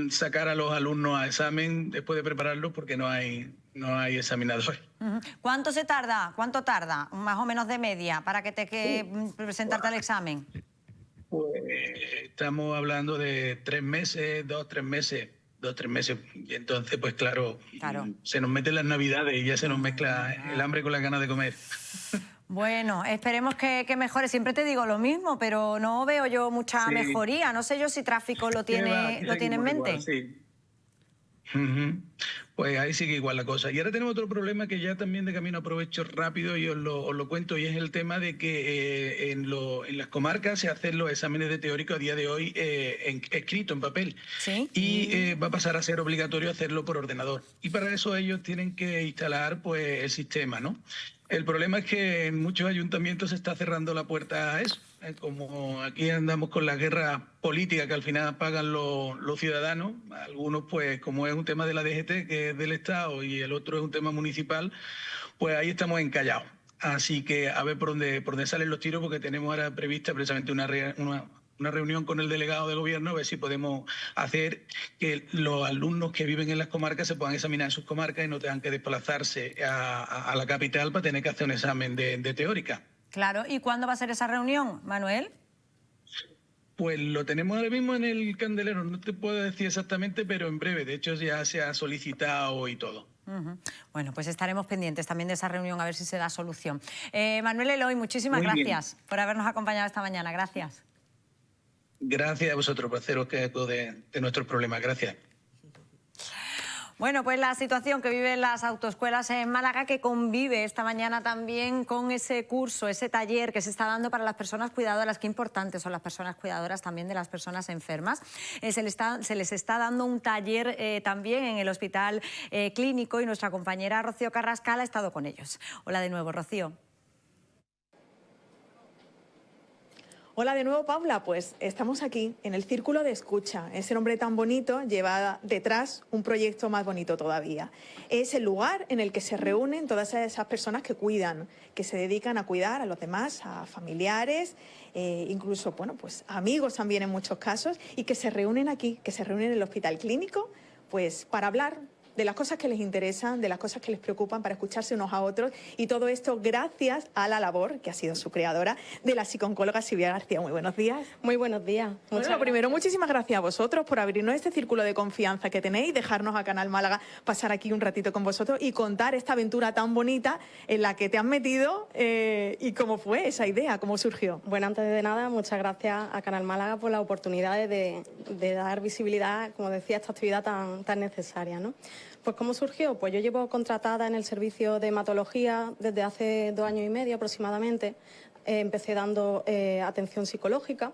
sacar a los alumnos a examen después de prepararlos porque no hay examinadores. ¿Cuánto tarda, más o menos de media, para que presentarte al examen? Pues estamos hablando de 3 meses, 2-3 meses. 2-3 meses, y entonces pues claro, se nos meten las navidades y ya se nos mezcla el hambre con las ganas de comer. Bueno, esperemos que mejore. Siempre te digo lo mismo, pero no veo yo mucha mejoría. No sé yo si Tráfico lo tiene en mente. Igual, sí. Pues ahí sigue igual la cosa. Y ahora tenemos otro problema que ya también de camino aprovecho rápido y os lo cuento, y es el tema de que en las comarcas se hacen los exámenes de teórico a día de hoy escrito en papel. ¿Sí? Y va a pasar a ser obligatorio hacerlo por ordenador. Y para eso ellos tienen que instalar pues el sistema, ¿no? El problema es que en muchos ayuntamientos se está cerrando la puerta a eso. Como aquí andamos con la guerra política que al final pagan los ciudadanos, algunos pues como es un tema de la DGT que es del Estado y el otro es un tema municipal, pues ahí estamos encallados. Así que a ver por dónde salen los tiros, porque tenemos ahora prevista precisamente una reunión con el delegado de gobierno, a ver si podemos hacer que los alumnos que viven en las comarcas se puedan examinar en sus comarcas y no tengan que desplazarse a la capital para tener que hacer un examen de teórica. Claro, ¿y cuándo va a ser esa reunión, Manuel? Pues lo tenemos ahora mismo en el candelero, no te puedo decir exactamente, pero en breve, de hecho ya se ha solicitado y todo. Bueno, pues estaremos pendientes también de esa reunión a ver si se da solución. Manuel Eloy, muchísimas gracias por habernos acompañado esta mañana, gracias. Gracias a vosotros por haceros cargo de nuestros problemas, gracias. Bueno, pues la situación que viven las autoescuelas en Málaga, que convive esta mañana también con ese curso, ese taller que se está dando para las personas cuidadoras. Qué importantes son las personas cuidadoras también de las personas enfermas. Se les está dando un taller también en el Hospital Clínico, y nuestra compañera Rocío Carrascal ha estado con ellos. Hola de nuevo, Rocío. Hola de nuevo, Paula. Pues estamos aquí en el Círculo de Escucha. Ese nombre tan bonito lleva detrás un proyecto más bonito todavía. Es el lugar en el que se reúnen todas esas personas que cuidan, que se dedican a cuidar a los demás, a familiares, incluso, bueno, pues amigos también en muchos casos, y que se reúnen aquí, que se reúnen en el Hospital Clínico, pues para hablar de las cosas que les interesan, de las cosas que les preocupan, para escucharse unos a otros, y todo esto gracias a la labor, que ha sido su creadora, de la psicooncóloga Silvia García. Muy buenos días. Muy buenos días. Bueno, lo primero, muchísimas gracias a vosotros por abrirnos este círculo de confianza que tenéis, dejarnos a Canal Málaga pasar aquí un ratito con vosotros y contar esta aventura tan bonita en la que te has metido, y cómo fue esa idea, cómo surgió. Bueno, antes de nada, muchas gracias a Canal Málaga por la oportunidad de dar visibilidad, como decía, a esta actividad tan necesaria, ¿no? Pues ¿cómo surgió? Pues yo llevo contratada en el servicio de hematología desde hace 2 años y medio aproximadamente. Empecé dando atención psicológica,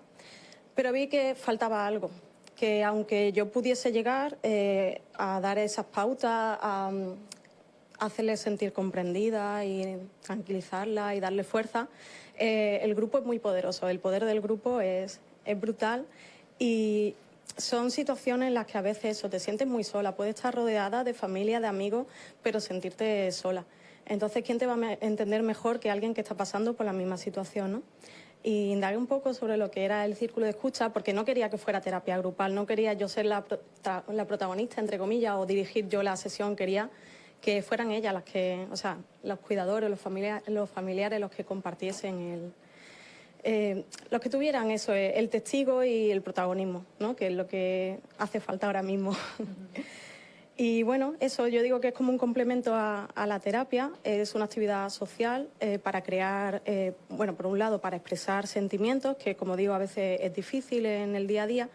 pero vi que faltaba algo, que aunque yo pudiese llegar a dar esas pautas, a hacerle sentir comprendida y tranquilizarla y darle fuerza, el grupo es muy poderoso, el poder del grupo es brutal, y son situaciones en las que a veces eso, te sientes muy sola, puedes estar rodeada de familia, de amigos, pero sentirte sola. Entonces, ¿quién te va a entender mejor que alguien que está pasando por la misma situación, ¿no? Y indagué un poco sobre lo que era el círculo de escucha, porque no quería que fuera terapia grupal, no quería yo ser la protagonista, entre comillas, o dirigir yo la sesión, quería que fueran ellas las que, o sea, los cuidadores, los familiares los que compartiesen los que tuvieran eso, el testigo y el protagonismo, ¿no? Que es lo que hace falta ahora mismo. Y bueno, eso yo digo que es como un complemento a la terapia, es una actividad social para crear, bueno, por un lado para expresar sentimientos, que como digo a veces es difícil en el día a día,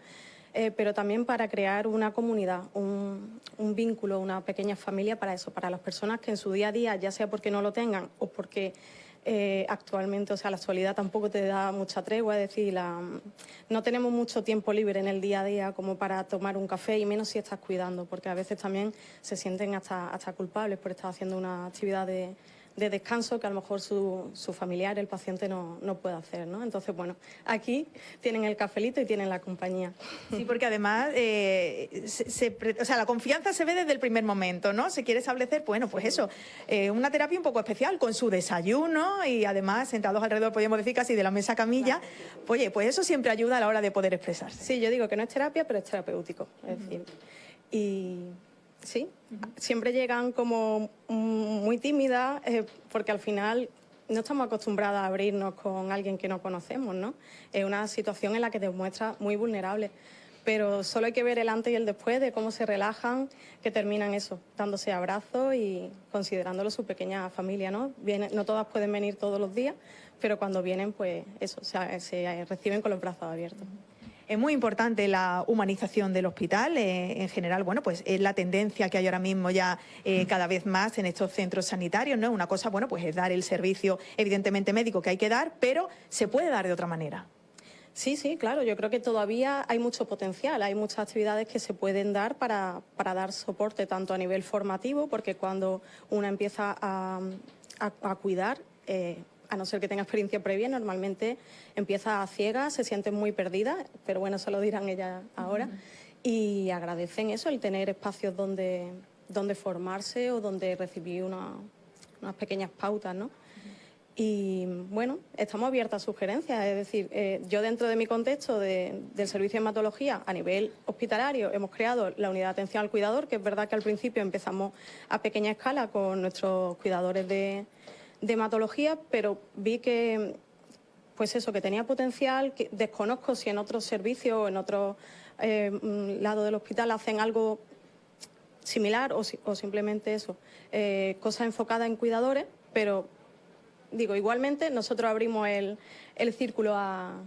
pero también para crear una comunidad, un vínculo, una pequeña familia para eso, para las personas que en su día a día, ya sea porque no lo tengan o porque actualmente, o sea, la actualidad tampoco te da mucha tregua, es decir, no tenemos mucho tiempo libre en el día a día como para tomar un café, y menos si estás cuidando, porque a veces también se sienten hasta culpables por estar haciendo una actividad de descanso que a lo mejor su familiar, el paciente, no puede hacer, ¿no? Entonces, bueno, aquí tienen el cafelito y tienen la compañía. Sí, porque además o sea, la confianza se ve desde el primer momento, ¿no? Se quiere establecer, bueno, pues eso, una terapia un poco especial, con su desayuno y además sentados alrededor, podríamos decir, casi de la mesa camilla. Oye, pues eso siempre ayuda a la hora de poder expresarse. Sí, yo digo que no es terapia, pero es terapéutico, es decir, y... Sí, siempre llegan como muy tímidas porque al final no estamos acostumbradas a abrirnos con alguien que no conocemos, ¿no? Es una situación en la que te muestras muy vulnerable, pero solo hay que ver el antes y el después de cómo se relajan, que terminan eso, dándose abrazos y considerándolo su pequeña familia, ¿no? No todas pueden venir todos los días, pero cuando vienen, pues eso, se reciben con los brazos abiertos. Es muy importante la humanización del hospital. En general, bueno, pues es la tendencia que hay ahora mismo ya cada vez más en estos centros sanitarios, ¿no? Una cosa, bueno, pues es dar el servicio evidentemente médico que hay que dar, pero se puede dar de otra manera. Sí, sí, claro. Yo creo que todavía hay mucho potencial. Hay muchas actividades que se pueden dar para dar soporte tanto a nivel formativo, porque cuando una empieza a cuidar, a no ser que tenga experiencia previa, normalmente empieza a ciegas, se sienten muy perdidas, pero bueno, eso lo dirán ellas ahora, y agradecen eso, el tener espacios donde formarse o donde recibir unas pequeñas pautas, ¿no? Y bueno, estamos abiertas a sugerencias, es decir, yo dentro de mi contexto del servicio de hematología a nivel hospitalario hemos creado la unidad de atención al cuidador, que es verdad que al principio empezamos a pequeña escala con nuestros cuidadores de hematología, pero vi que, pues eso, que tenía potencial, que desconozco si en otros servicios o en otro lado del hospital hacen algo similar o simplemente eso, cosas enfocadas en cuidadores, pero digo, igualmente nosotros abrimos el círculo a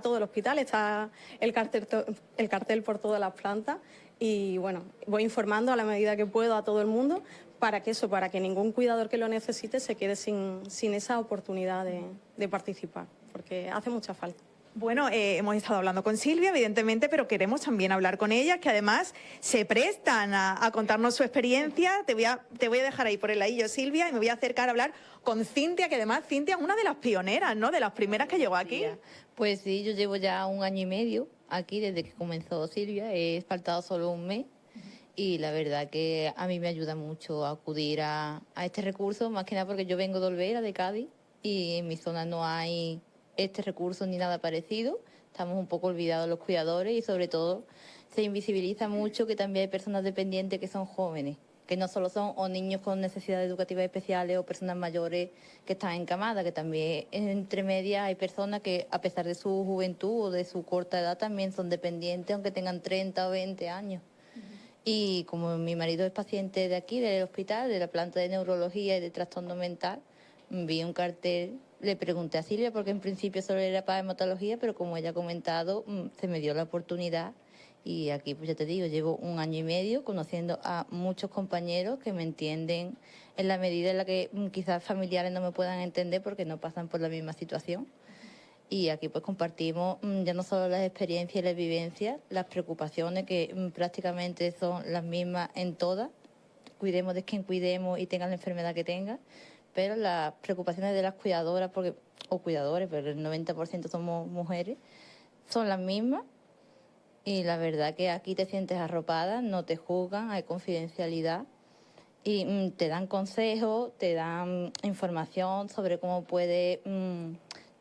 todo el hospital, está el cartel por todas las plantas y bueno, voy informando a la medida que puedo a todo el mundo para que ningún cuidador que lo necesite se quede sin esa oportunidad de participar, porque hace mucha falta. Bueno, hemos estado hablando con Silvia, evidentemente, pero queremos también hablar con ellas, que además se prestan a contarnos su experiencia. Te voy a dejar ahí por el ladillo, Silvia, y me voy a acercar a hablar con Cintia, que además Cintia es una de las pioneras, ¿no?, de las primeras que llegó aquí. Pues sí, yo llevo ya 1 año y medio aquí desde que comenzó Silvia, he faltado solo 1 mes. Y la verdad que a mí me ayuda mucho a acudir a este recurso, más que nada porque yo vengo de Olvera, de Cádiz, y en mi zona no hay este recurso ni nada parecido. Estamos un poco olvidados los cuidadores y sobre todo se invisibiliza mucho que también hay personas dependientes que son jóvenes, que no solo son o niños con necesidades educativas especiales o personas mayores que están encamadas, que también entre medias hay personas que a pesar de su juventud o de su corta edad también son dependientes aunque tengan 30 o 20 años. Y como mi marido es paciente de aquí, del hospital, de la planta de neurología y de trastorno mental, vi un cartel, le pregunté a Silvia porque en principio solo era para hematología, pero como ella ha comentado, se me dio la oportunidad y aquí, pues ya te digo, llevo 1 año y medio conociendo a muchos compañeros que me entienden en la medida en la que quizás familiares no me puedan entender porque no pasan por la misma situación. Y aquí pues compartimos ya no solo las experiencias y las vivencias, las preocupaciones que prácticamente son las mismas en todas, cuidemos de quien cuidemos y tengan la enfermedad que tenga, pero las preocupaciones de las cuidadoras, o cuidadores, pero el 90% somos mujeres, son las mismas y la verdad que aquí te sientes arropada, no te juzgan, hay confidencialidad y te dan consejos, te dan información sobre cómo puedes...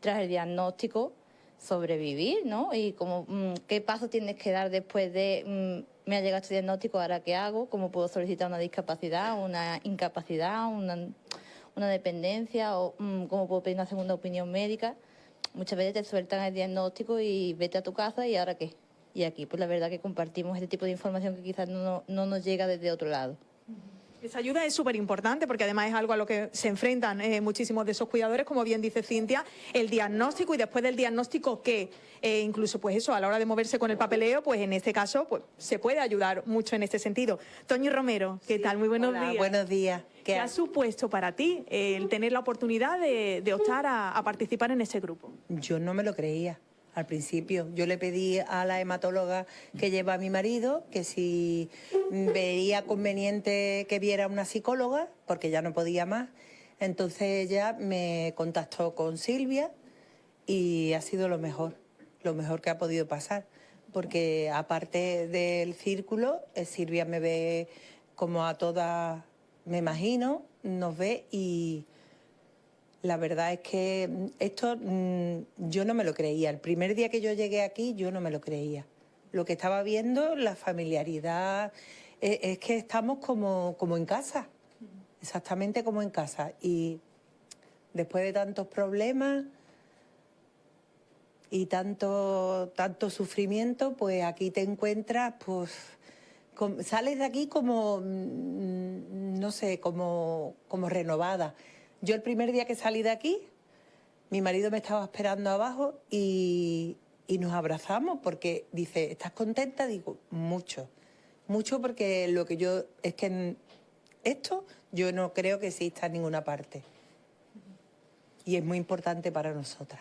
tras el diagnóstico, sobrevivir, ¿no? Y como, qué paso tienes que dar después de me ha llegado este diagnóstico, ¿ahora qué hago? ¿Cómo puedo solicitar una discapacidad, una incapacidad, una dependencia? ¿O cómo puedo pedir una segunda opinión médica? Muchas veces te sueltan el diagnóstico y vete a tu casa y ¿ahora qué? Y aquí, pues la verdad que compartimos este tipo de información que quizás no nos llega desde otro lado. Esa ayuda es súper importante porque además es algo a lo que se enfrentan muchísimos de esos cuidadores, como bien dice Cintia, el diagnóstico y después del diagnóstico que incluso pues eso, a la hora de moverse con el papeleo, pues en este caso pues se puede ayudar mucho en este sentido. Toñi Romero, ¿qué tal? Muy buenos días. Buenos días. ¿Qué ha supuesto para ti el tener la oportunidad de optar a participar en ese grupo? Yo no me lo creía. Al principio yo le pedí a la hematóloga que lleva a mi marido que si veía conveniente que viera una psicóloga, porque ya no podía más. Entonces ella me contactó con Silvia y ha sido lo mejor que ha podido pasar. Porque aparte del círculo, Silvia me ve como a todas, me imagino, nos ve y... La verdad es que esto yo no me lo creía. El primer día que yo llegué aquí yo no me lo creía. Lo que estaba viendo, la familiaridad, es que estamos como en casa, exactamente como en casa. Y después de tantos problemas y tanto sufrimiento, pues aquí te encuentras, pues sales de aquí como, no sé, como renovada. Yo el primer día que salí de aquí, mi marido me estaba esperando abajo y nos abrazamos porque dice, ¿estás contenta? Digo, mucho porque lo que yo, es que esto yo no creo que exista en ninguna parte y es muy importante para nosotras.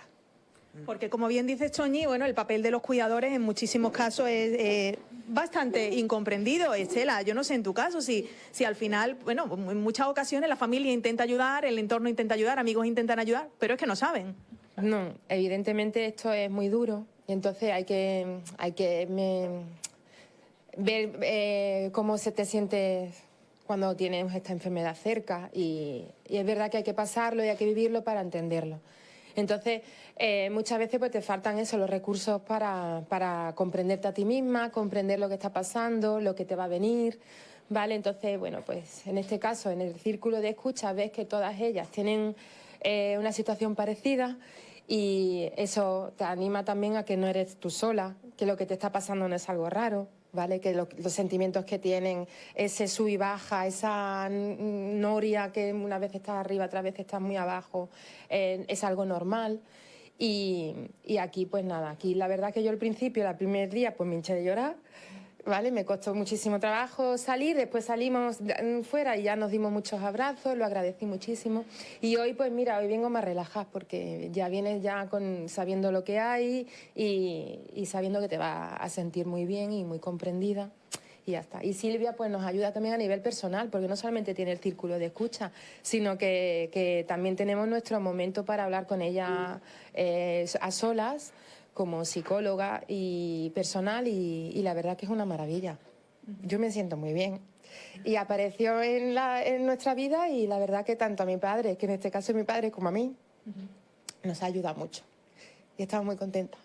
Porque como bien dice Toñi, bueno, el papel de los cuidadores en muchísimos casos es bastante incomprendido. Estela, yo no sé en tu caso si al final, bueno, en muchas ocasiones la familia intenta ayudar, el entorno intenta ayudar, amigos intentan ayudar, pero es que no saben. No, evidentemente esto es muy duro y entonces hay que ver cómo se te sientes cuando tienes esta enfermedad cerca y es verdad que hay que pasarlo y hay que vivirlo para entenderlo. Entonces, muchas veces pues te faltan los recursos para comprenderte a ti misma, comprender lo que está pasando, lo que te va a venir, ¿vale? Entonces, bueno, pues en este caso, en el círculo de escucha, ves que todas ellas tienen una situación parecida y eso te anima también a que no eres tú sola, que lo que te está pasando no es algo raro, ¿vale? Que los sentimientos que tienen, ese sub y baja, esa noria que una vez estás arriba, otra vez estás muy abajo, es algo normal. Y aquí, pues nada, aquí la verdad que yo al principio, el primer día, pues me hinché de llorar, ¿vale? Me costó muchísimo trabajo salir, después salimos fuera y ya nos dimos muchos abrazos, lo agradecí muchísimo. Y hoy, pues mira, hoy vengo más relajada porque ya vienes ya sabiendo lo que hay y sabiendo que te vas a sentir muy bien y muy comprendida. Y ya está. Y Silvia pues nos ayuda también a nivel personal, porque no solamente tiene el círculo de escucha, sino que también tenemos nuestro momento para hablar con ella a solas, como psicóloga y personal, y la verdad que es una maravilla. Yo me siento muy bien. Y apareció en nuestra vida y la verdad que tanto a mi padre, que en este caso es mi padre, como a mí, nos ayuda mucho. Y estamos muy contentas.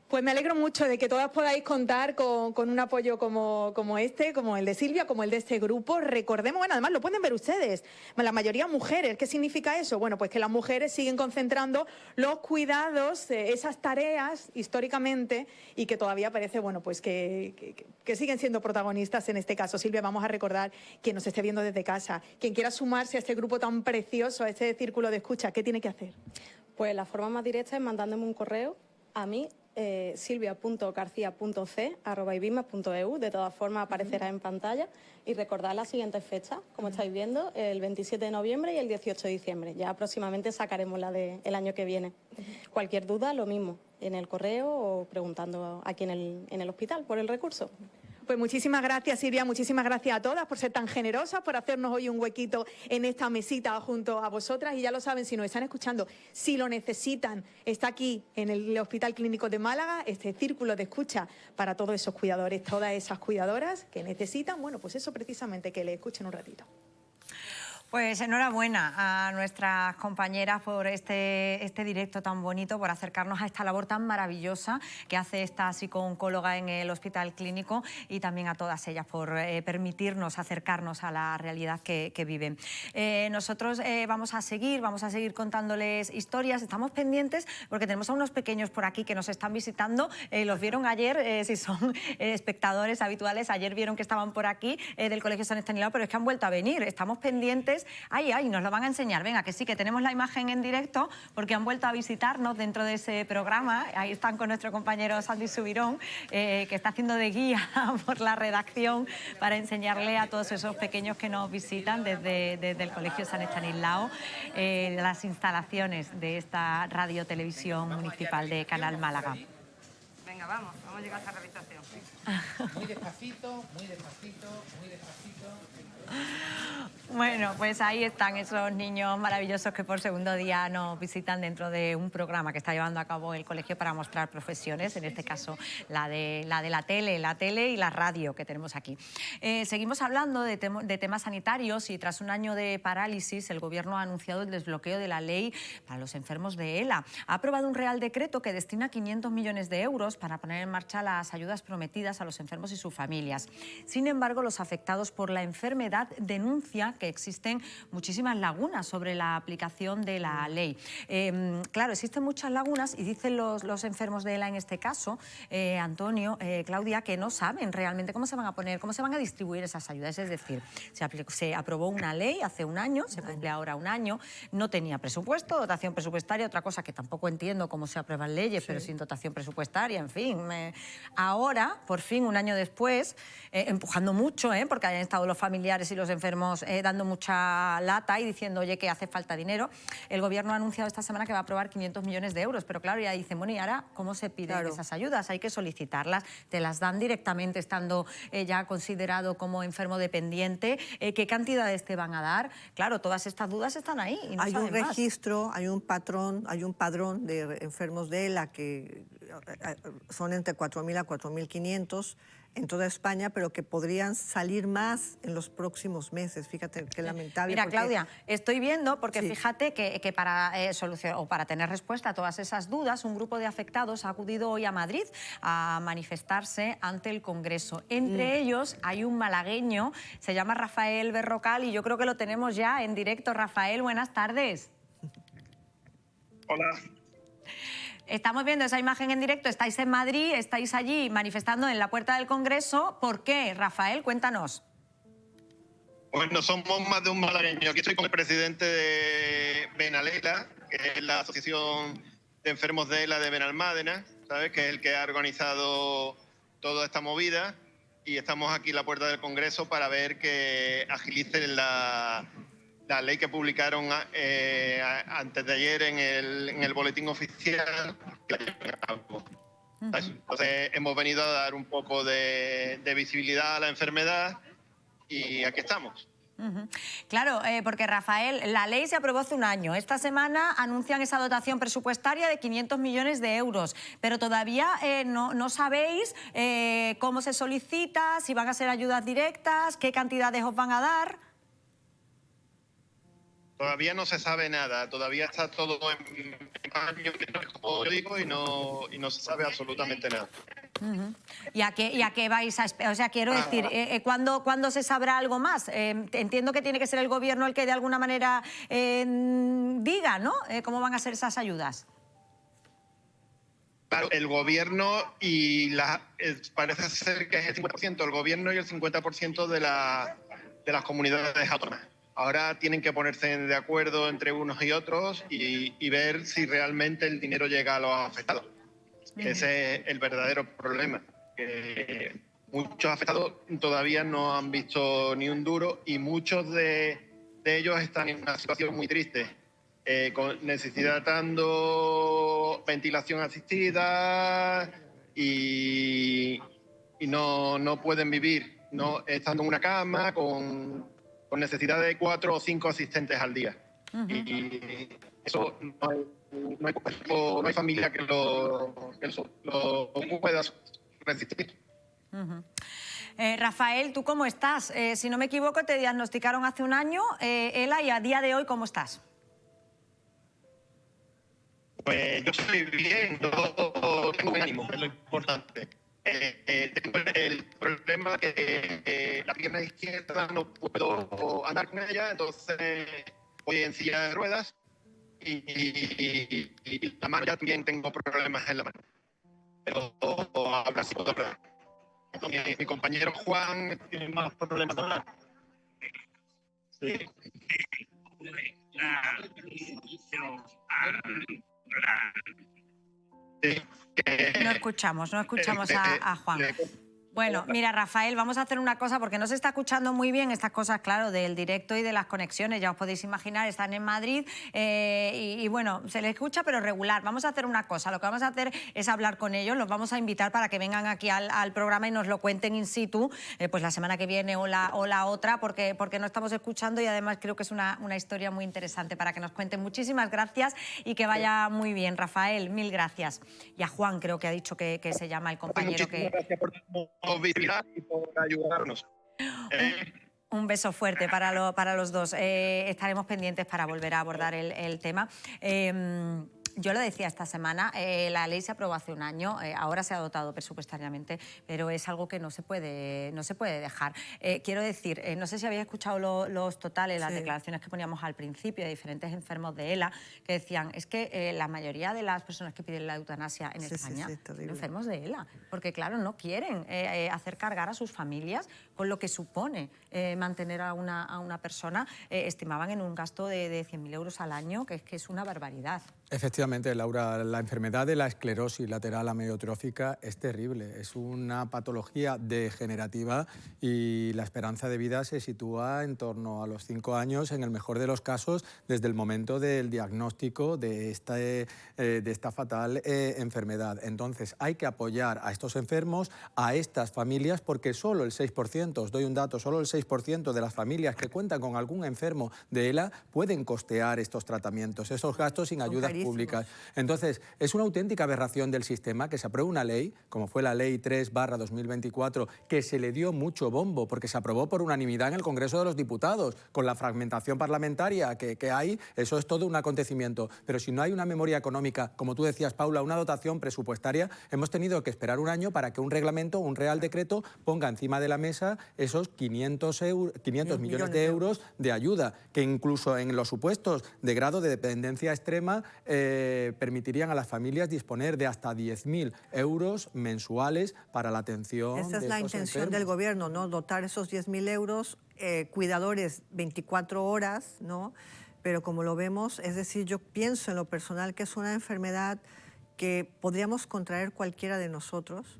Pues me alegro mucho de que todas podáis contar con un apoyo como este, como el de Silvia, como el de este grupo. Recordemos, bueno, además lo pueden ver ustedes, la mayoría mujeres. ¿Qué significa eso? Bueno, pues que las mujeres siguen concentrando los cuidados, esas tareas históricamente, y que todavía parece, bueno, pues que siguen siendo protagonistas en este caso. Silvia, vamos a recordar quien nos esté viendo desde casa, quien quiera sumarse a este grupo tan precioso, a este círculo de escucha, ¿qué tiene que hacer? Pues la forma más directa es mandándome un correo a mí, silvia.garcia.c@ibisma.eu. De todas formas aparecerá en pantalla. Y recordad las siguientes fechas, como estáis viendo, el 27 de noviembre y el 18 de diciembre. Ya próximamente sacaremos la del año que viene. Cualquier duda, lo mismo, en el correo o preguntando aquí en el hospital por el recurso. Pues muchísimas gracias, Silvia, muchísimas gracias a todas por ser tan generosas, por hacernos hoy un huequito en esta mesita junto a vosotras. Y ya lo saben, si nos están escuchando, si lo necesitan, está aquí en el Hospital Clínico de Málaga, este círculo de escucha para todos esos cuidadores, todas esas cuidadoras que necesitan, bueno, pues eso precisamente, que le escuchen un ratito. Pues enhorabuena a nuestras compañeras por este directo tan bonito, por acercarnos a esta labor tan maravillosa que hace esta psico-oncóloga en el Hospital Clínico, y también a todas ellas por permitirnos acercarnos a la realidad que viven. Nosotros vamos a seguir contándoles historias. Estamos pendientes porque tenemos a unos pequeños por aquí que nos están visitando. Los vieron ayer, si son espectadores habituales, ayer vieron que estaban por aquí del Colegio San Estanislao, pero es que han vuelto a venir. Estamos pendientes. Ay, nos lo van a enseñar. Venga, que sí, que tenemos la imagen en directo porque han vuelto a visitarnos dentro de ese programa. Ahí están con nuestro compañero Santi Subirón, que está haciendo de guía por la redacción para enseñarle a todos esos pequeños que nos visitan desde el Colegio San Estanislao las instalaciones de esta radio-televisión municipal de Canal Málaga. Venga, vamos a llegar a esta realización. Muy despacito, muy despacito, muy despacito. Bueno, pues ahí están esos niños maravillosos que por segundo día nos visitan dentro de un programa que está llevando a cabo el colegio para mostrar profesiones, en este caso la de la tele y la radio que tenemos aquí. Seguimos hablando de temas sanitarios y tras un año de parálisis el Gobierno ha anunciado el desbloqueo de la ley para los enfermos de ELA. Ha aprobado un Real Decreto que destina 500 millones de euros para poner en marcha las ayudas prometidas a los enfermos y sus familias. Sin embargo, los afectados por la enfermedad denuncian que existen muchísimas lagunas sobre la aplicación de la ley. Claro, existen muchas lagunas y dicen los enfermos de ELA en este caso, Antonio, Claudia, que no saben realmente cómo se van a poner, cómo se van a distribuir esas ayudas. Es decir, se aprobó una ley hace un año, se cumple ahora un año, no tenía presupuesto, dotación presupuestaria, otra cosa que tampoco entiendo cómo se aprueban leyes, pero sin dotación presupuestaria, en fin. Ahora, por fin, un año después, empujando mucho, porque hayan estado los familiares y los enfermos dando mucha lata y diciendo, oye, que hace falta dinero. El Gobierno ha anunciado esta semana que va a aprobar 500 millones de euros, pero claro, ya dicen, bueno, ¿y ahora cómo se piden esas ayudas? Hay que solicitarlas, te las dan directamente estando ya considerado como enfermo dependiente. ¿Qué cantidades te van a dar? Claro, todas estas dudas están ahí y no hay un registro, más. hay un padrón de enfermos de ELA que son entre 4.000 a 4.500 en toda España, pero que podrían salir más en los próximos meses. Fíjate qué lamentable. Mira, Claudia, estoy viendo, porque fíjate que para solucionar o para tener respuesta a todas esas dudas, un grupo de afectados ha acudido hoy a Madrid a manifestarse ante el Congreso. Entre ellos hay un malagueño, se llama Rafael Berrocal, y yo creo que lo tenemos ya en directo. Rafael, buenas tardes. Hola. Estamos viendo esa imagen en directo, estáis en Madrid, estáis allí manifestando en la puerta del Congreso. ¿Por qué, Rafael? Cuéntanos. Bueno, somos más de un malagueño. Aquí estoy con el presidente de Benalela, que es la Asociación de Enfermos de ELA de Benalmádena, ¿sabes? Que es el que ha organizado toda esta movida. Y estamos aquí en la puerta del Congreso para ver que agilicen la ley que publicaron antes de ayer en el boletín oficial. Entonces hemos venido a dar un poco de visibilidad a la enfermedad y aquí estamos. Claro, porque Rafael, la ley se aprobó hace un año. Esta semana anuncian esa dotación presupuestaria de 500 millones de euros, pero todavía no sabéis cómo se solicita, si van a ser ayudas directas, qué cantidades os van a dar. Todavía no se sabe nada, todavía está todo en paño, como yo digo, y no se sabe absolutamente nada. ¿Y a qué vais a esperar? O sea, quiero decir, ¿cuándo se sabrá algo más? Entiendo que tiene que ser el Gobierno el que de alguna manera diga, ¿no? ¿Cómo van a ser esas ayudas? Claro, el Gobierno y parece ser que es el 50%, el Gobierno y el 50% de las comunidades autónomas. Ahora tienen que ponerse de acuerdo entre unos y otros y ver si realmente el dinero llega a los afectados. Ese es el verdadero problema. Que muchos afectados todavía no han visto ni un duro y muchos de ellos están en una situación muy triste, necesitando ventilación asistida y no pueden vivir, estando en una cama con necesidad de 4 o 5 asistentes al día. Y eso no hay familia que lo pueda resistir. Rafael, ¿tú cómo estás? Si no me equivoco, te diagnosticaron hace un año, Ela, y a día de hoy, ¿cómo estás? Pues yo estoy bien, yo tengo buen ánimo, es lo importante. Tengo el problema que la pierna izquierda no puedo andar con ella, entonces voy en silla de ruedas y la mano ya también tengo problemas en la mano. Pero ahora sí puedo hablar. Mi compañero Juan tiene más problemas de hablar. Sí. No escuchamos a Juan. Bueno, mira, Rafael, vamos a hacer una cosa, porque no se está escuchando muy bien estas cosas, claro, del directo y de las conexiones, ya os podéis imaginar, están en Madrid y bueno, se les escucha pero regular. Vamos a hacer una cosa, lo que vamos a hacer es hablar con ellos, los vamos a invitar para que vengan aquí al programa y nos lo cuenten in situ, pues la semana que viene o la otra, porque no estamos escuchando y además creo que es una historia muy interesante para que nos cuenten. Muchísimas gracias y que vaya muy bien, Rafael, mil gracias. Y a Juan creo que ha dicho que se llama el compañero que... Gracias por visitar y por ayudarnos. Un beso fuerte para los dos. Estaremos pendientes para volver a abordar el tema. Yo lo decía esta semana, la ley se aprobó hace un año, ahora se ha dotado presupuestariamente, pero es algo que no se puede dejar. Quiero decir, no sé si habéis escuchado los totales, las declaraciones que poníamos al principio de diferentes enfermos de ELA, que decían, es que la mayoría de las personas que piden la eutanasia en España son enfermos de ELA, porque claro, no quieren hacer cargar a sus familias con lo que supone mantener a una persona. Estimaban en un gasto de 100.000 euros al año, que es una barbaridad. Efectivamente, Laura, la enfermedad de la esclerosis lateral amiotrófica es terrible. Es una patología degenerativa y la esperanza de vida se sitúa en torno a los 5 años, en el mejor de los casos, desde el momento del diagnóstico de esta fatal enfermedad. Entonces, hay que apoyar a estos enfermos, a estas familias, porque solo el 6%, os doy un dato, solo el 6% de las familias que cuentan con algún enfermo de ELA pueden costear estos tratamientos, esos gastos sin ayudas públicas. Entonces, es una auténtica aberración del sistema que se apruebe una ley, como fue la Ley 3/2024, que se le dio mucho bombo, porque se aprobó por unanimidad en el Congreso de los Diputados, con la fragmentación parlamentaria que hay, eso es todo un acontecimiento. Pero si no hay una memoria económica, como tú decías, Paula, una dotación presupuestaria, hemos tenido que esperar un año para que un reglamento, un real decreto, ponga encima de la mesa esos 500 millones de euros de ayuda, que incluso en los supuestos de grado de dependencia extrema permitirían a las familias disponer de hasta 10.000 euros mensuales para la atención. Esa es la intención del gobierno, ¿no? Dotar esos 10.000 euros, cuidadores 24 horas, ¿no? Pero como lo vemos, es decir, yo pienso en lo personal que es una enfermedad que podríamos contraer cualquiera de nosotros,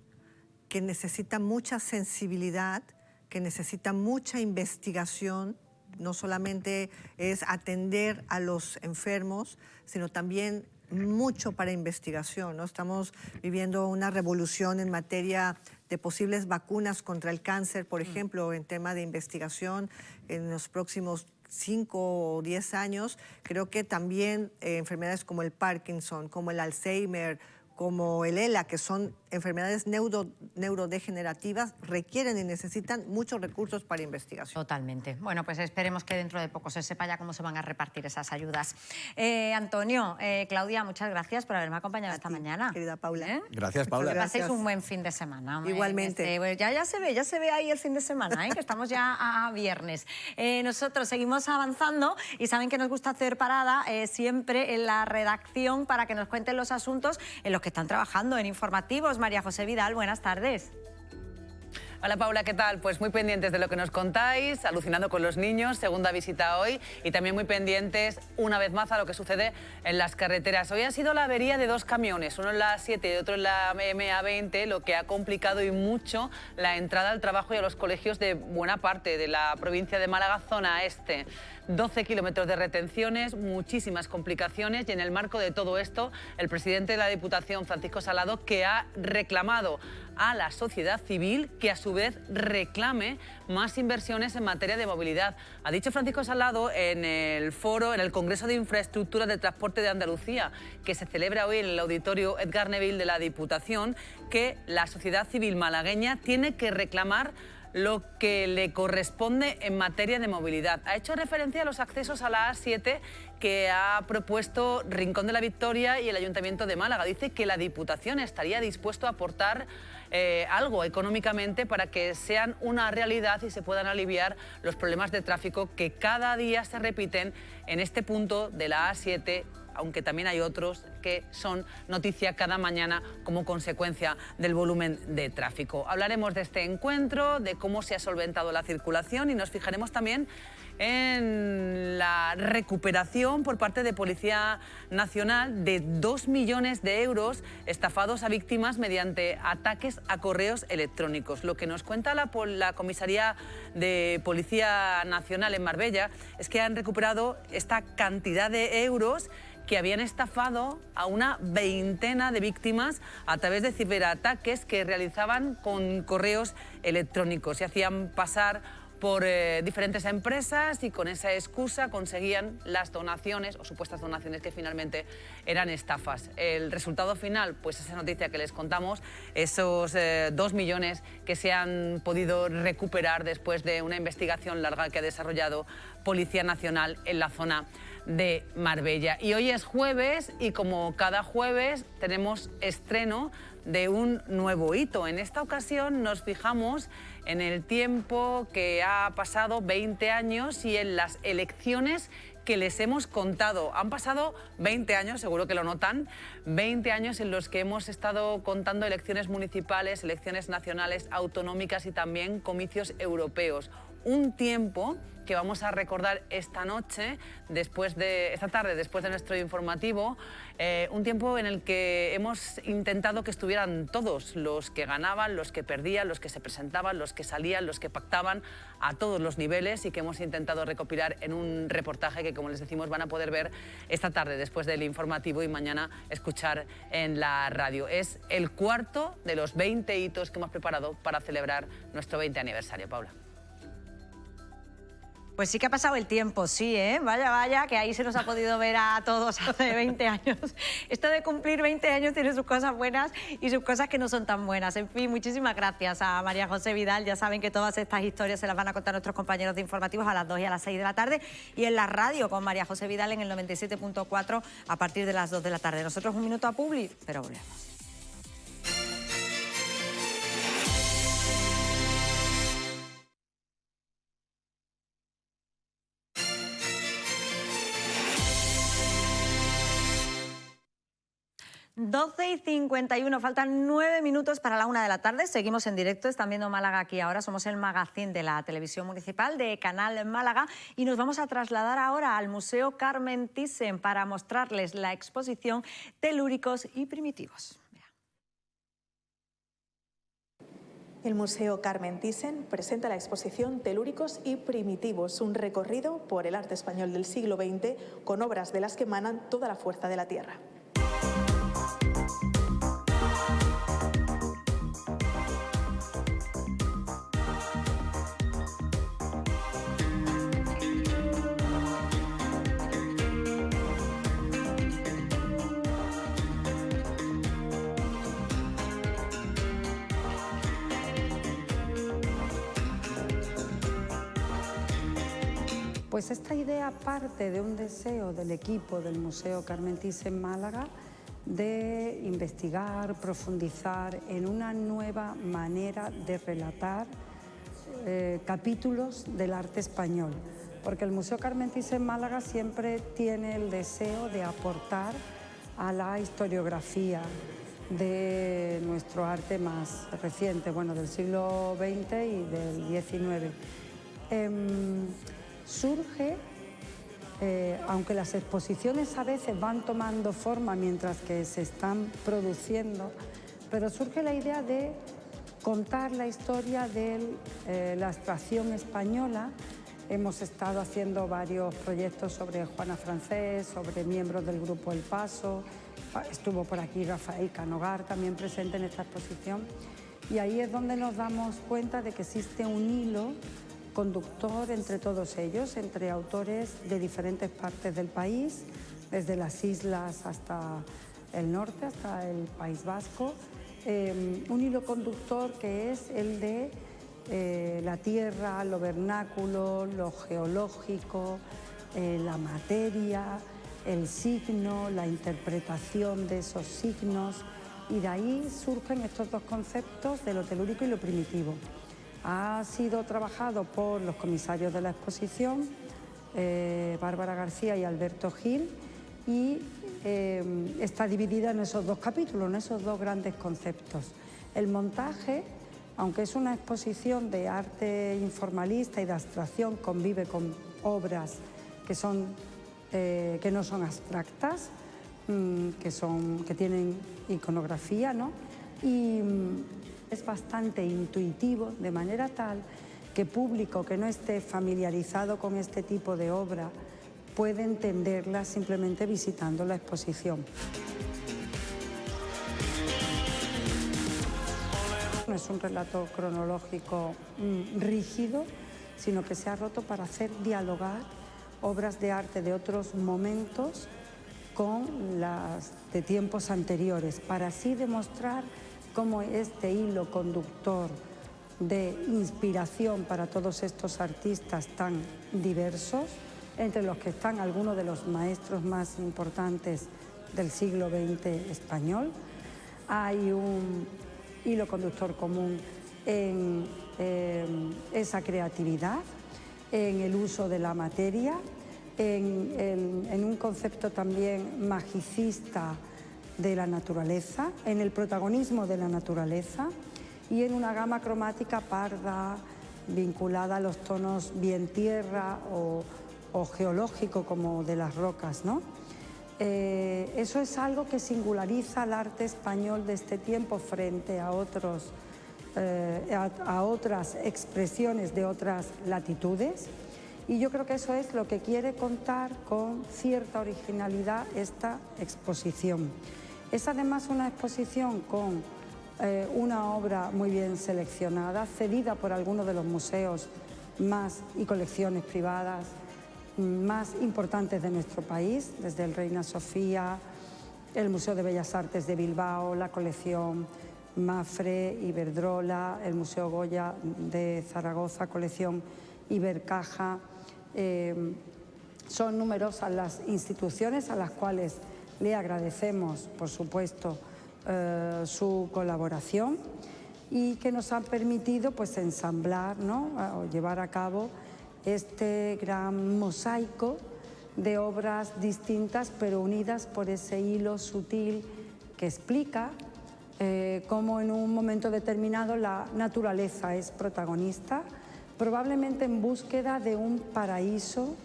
que necesita mucha sensibilidad, que necesita mucha investigación. No solamente es atender a los enfermos, sino también mucho para investigación, ¿no? Estamos viviendo una revolución en materia de posibles vacunas contra el cáncer, por ejemplo, en tema de investigación en los próximos 5 o 10 años. Creo que también enfermedades como el Parkinson, como el Alzheimer, como el ELA, que son enfermedades neurodegenerativas, requieren y necesitan muchos recursos para investigación. Totalmente. Bueno, pues esperemos que dentro de poco se sepa ya cómo se van a repartir esas ayudas. Antonio, Claudia, muchas gracias por haberme acompañado esta mañana. Querida Paula. Gracias, Paula. Que paséis un buen fin de semana. Igualmente. Pues ya se ve ahí el fin de semana, que estamos ya a viernes. Nosotros seguimos avanzando y saben que nos gusta hacer parada siempre en la redacción para que nos cuenten los asuntos en los que están trabajando en informativos. María José Vidal, buenas tardes. Hola Paula, ¿qué tal? Pues muy pendientes de lo que nos contáis, alucinando con los niños, segunda visita hoy, y también muy pendientes una vez más a lo que sucede en las carreteras. Hoy ha sido la avería de 2 camiones, uno en la A7 y otro en la MA20, lo que ha complicado y mucho la entrada al trabajo y a los colegios de buena parte de la provincia de Málaga, zona este. 12 kilómetros de retenciones, muchísimas complicaciones, y en el marco de todo esto, el presidente de la Diputación, Francisco Salado, que ha reclamado a la sociedad civil que a su vez reclame más inversiones en materia de movilidad. Ha dicho Francisco Salado en el foro, en el Congreso de Infraestructuras de Transporte de Andalucía, que se celebra hoy en el Auditorio Edgar Neville de la Diputación, que la sociedad civil malagueña tiene que reclamar lo que le corresponde en materia de movilidad. Ha hecho referencia a los accesos a la A7 que ha propuesto Rincón de la Victoria y el Ayuntamiento de Málaga. Dice que la Diputación estaría dispuesto a aportar algo económicamente para que sean una realidad y se puedan aliviar los problemas de tráfico que cada día se repiten en este punto de la A7, aunque también hay otros que son noticia cada mañana como consecuencia del volumen de tráfico. Hablaremos de este encuentro, de cómo se ha solventado la circulación y nos fijaremos también en la recuperación por parte de Policía Nacional de 2 millones de euros estafados a víctimas mediante ataques a correos electrónicos. Lo que nos cuenta la Comisaría de Policía Nacional en Marbella es que han recuperado esta cantidad de euros que habían estafado a una veintena de víctimas a través de ciberataques que realizaban con correos electrónicos. Se hacían pasar por diferentes empresas y con esa excusa conseguían las donaciones o supuestas donaciones que finalmente eran estafas. El resultado final, pues esa noticia que les contamos, esos 2 millones que se han podido recuperar después de una investigación larga que ha desarrollado Policía Nacional en la zona de Marbella. Y hoy es jueves y como cada jueves tenemos estreno de un nuevo hito. En esta ocasión nos fijamos en el tiempo que ha pasado, 20 años, y en las elecciones que les hemos contado. Han pasado 20 años, seguro que lo notan, 20 años en los que hemos estado contando elecciones municipales, elecciones nacionales, autonómicas y también comicios europeos. Un tiempo que vamos a recordar esta tarde, después de nuestro informativo, un tiempo en el que hemos intentado que estuvieran todos, los que ganaban, los que perdían, los que se presentaban, los que salían, los que pactaban a todos los niveles y que hemos intentado recopilar en un reportaje que, como les decimos, van a poder ver esta tarde después del informativo y mañana escuchar en la radio. Es el cuarto de los 20 hitos que hemos preparado para celebrar nuestro 20 aniversario, Paula. Pues sí que ha pasado el tiempo, sí, ¿eh? Vaya, vaya, que ahí se nos ha podido ver a todos hace 20 años. Esto de cumplir 20 años tiene sus cosas buenas y sus cosas que no son tan buenas. En fin, muchísimas gracias a María José Vidal. Ya saben que todas estas historias se las van a contar nuestros compañeros de informativos a las 2 y a las 6 de la tarde y en la radio con María José Vidal en el 97.4 a partir de las 2 de la tarde. Nosotros un minuto a Publi, pero volvemos. y 51, faltan 9 minutos para la 1 de la tarde. Seguimos en directo, están viendo Málaga aquí ahora. Somos el magazín de la televisión municipal de Canal Málaga y nos vamos a trasladar ahora al Museo Carmen Thyssen para mostrarles la exposición Telúricos y Primitivos. El Museo Carmen Thyssen presenta la exposición Telúricos y Primitivos, un recorrido por el arte español del siglo XX con obras de las que emanan toda la fuerza de la tierra. Pues esta idea parte de un deseo del equipo del Museo Carmen Thyssen Málaga de investigar, profundizar en una nueva manera de relatar capítulos del arte español. Porque el Museo Carmen Thyssen Málaga siempre tiene el deseo de aportar a la historiografía de nuestro arte más reciente, bueno, del siglo XX y del XIX. Surge, aunque las exposiciones a veces van tomando forma mientras que se están produciendo, pero surge la idea de contar la historia de la abstracción española. Hemos estado haciendo varios proyectos sobre Juana Francés, sobre miembros del grupo El Paso. Estuvo por aquí Rafael Canogar también presente en esta exposición. Y ahí es donde nos damos cuenta de que existe un hilo conductor entre todos ellos, entre autores de diferentes partes del país, desde las islas hasta el norte, hasta el País Vasco. Un hilo conductor que es el de la tierra, lo vernáculo, lo geológico, la materia, el signo, la interpretación de esos signos, y de ahí surgen estos dos conceptos de lo telúrico y lo primitivo. Ha sido trabajado por los comisarios de la exposición, Bárbara García y Alberto Gil, y está dividida en esos dos capítulos, en esos dos grandes conceptos. El montaje, aunque es una exposición de arte informalista y de abstracción, convive con obras que no son abstractas, que tienen iconografía, ¿no? Y es bastante intuitivo, de manera tal que público que no esté familiarizado con este tipo de obra puede entenderla simplemente visitando la exposición. No es un relato cronológico rígido, sino que se ha roto para hacer dialogar obras de arte de otros momentos con las de tiempos anteriores, para así demostrar cómo este hilo conductor de inspiración para todos estos artistas tan diversos, entre los que están algunos de los maestros más importantes del siglo XX español. Hay un hilo conductor común en esa creatividad, en el uso de la materia, en un concepto también magicista de la naturaleza, en el protagonismo de la naturaleza y en una gama cromática parda vinculada a los tonos bien tierra o geológico como de las rocas, ¿no? Eso es algo que singulariza al arte español de este tiempo frente a otras expresiones de otras latitudes, y yo creo que eso es lo que quiere contar con cierta originalidad esta exposición. Es además una exposición con una obra muy bien seleccionada, cedida por algunos de los museos y colecciones privadas más importantes de nuestro país, desde el Reina Sofía, el Museo de Bellas Artes de Bilbao, la colección Mafre, Iberdrola, el Museo Goya de Zaragoza, colección Ibercaja. Son numerosas las instituciones a las cuales le agradecemos, por supuesto, su colaboración, y que nos han permitido pues ensamblar, ¿no?, o llevar a cabo este gran mosaico de obras distintas pero unidas por ese hilo sutil que explica cómo en un momento determinado la naturaleza es protagonista, probablemente en búsqueda de un paraíso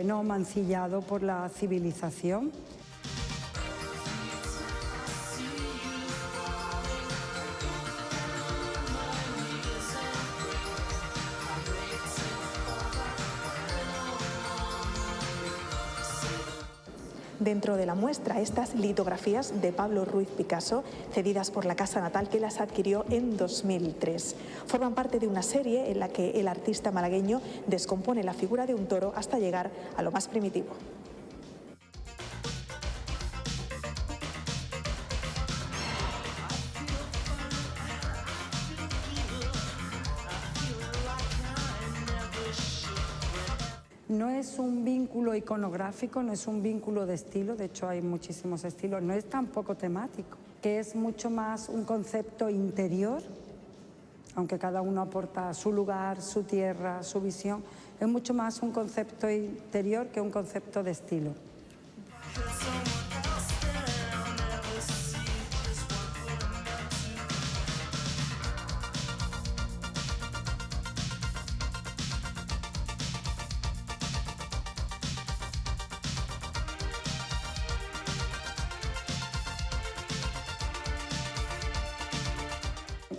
no mancillado por la civilización. Dentro de la muestra, estas litografías de Pablo Ruiz Picasso, cedidas por la casa natal que las adquirió en 2003. Forman parte de una serie en la que el artista malagueño descompone la figura de un toro hasta llegar a lo más primitivo. No es un vínculo iconográfico, no es un vínculo de estilo, de hecho hay muchísimos estilos, no es tampoco temático, que es mucho más un concepto interior, aunque cada uno aporta su lugar, su tierra, su visión, es mucho más un concepto interior que un concepto de estilo.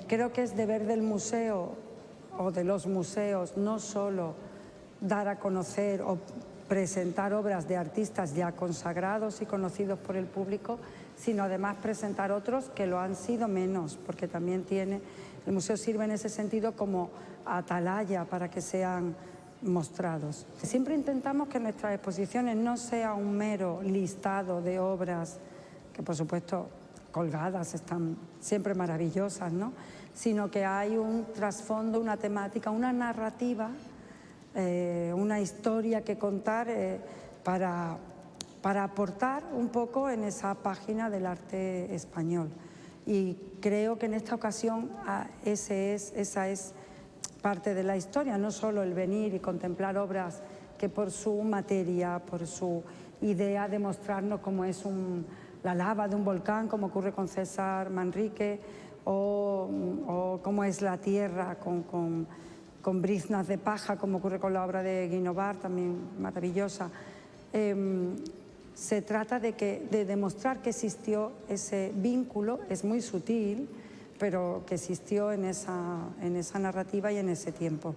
Creo que es deber del museo o de los museos no solo dar a conocer o presentar obras de artistas ya consagrados y conocidos por el público, sino además presentar otros que lo han sido menos, porque también el museo sirve en ese sentido como atalaya para que sean mostrados. Siempre intentamos que nuestras exposiciones no sea un mero listado de obras que, por supuesto, colgadas, están siempre maravillosas, ¿no? Sino que hay un trasfondo, una temática, una narrativa, una historia que contar para aportar un poco en esa página del arte español. Y creo que en esta ocasión esa es parte de la historia, no solo el venir y contemplar obras que por su materia, por su idea de mostrarnos cómo es la lava de un volcán, como ocurre con César Manrique, o cómo es la tierra con briznas de paja, como ocurre con la obra de Guinovar, también maravillosa. Se trata de demostrar que existió ese vínculo, es muy sutil, pero que existió en esa narrativa y en ese tiempo.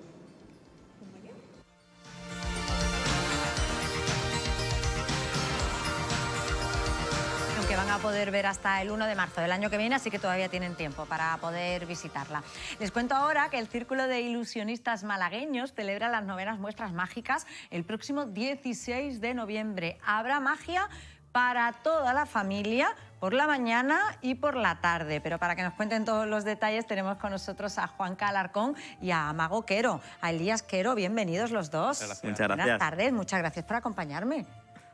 Que van a poder ver hasta el 1 de marzo del año que viene, así que todavía tienen tiempo para poder visitarla. Les cuento ahora que el Círculo de Ilusionistas Malagueños celebra las 9º Muestras Mágicas el próximo 16 de noviembre. Habrá magia para toda la familia por la mañana y por la tarde. Pero para que nos cuenten todos los detalles tenemos con nosotros a Juanca Alarcón y a Mago Quero, a Elías Quero. Bienvenidos los dos. Muchas gracias. Buenas tardes, muchas gracias por acompañarme.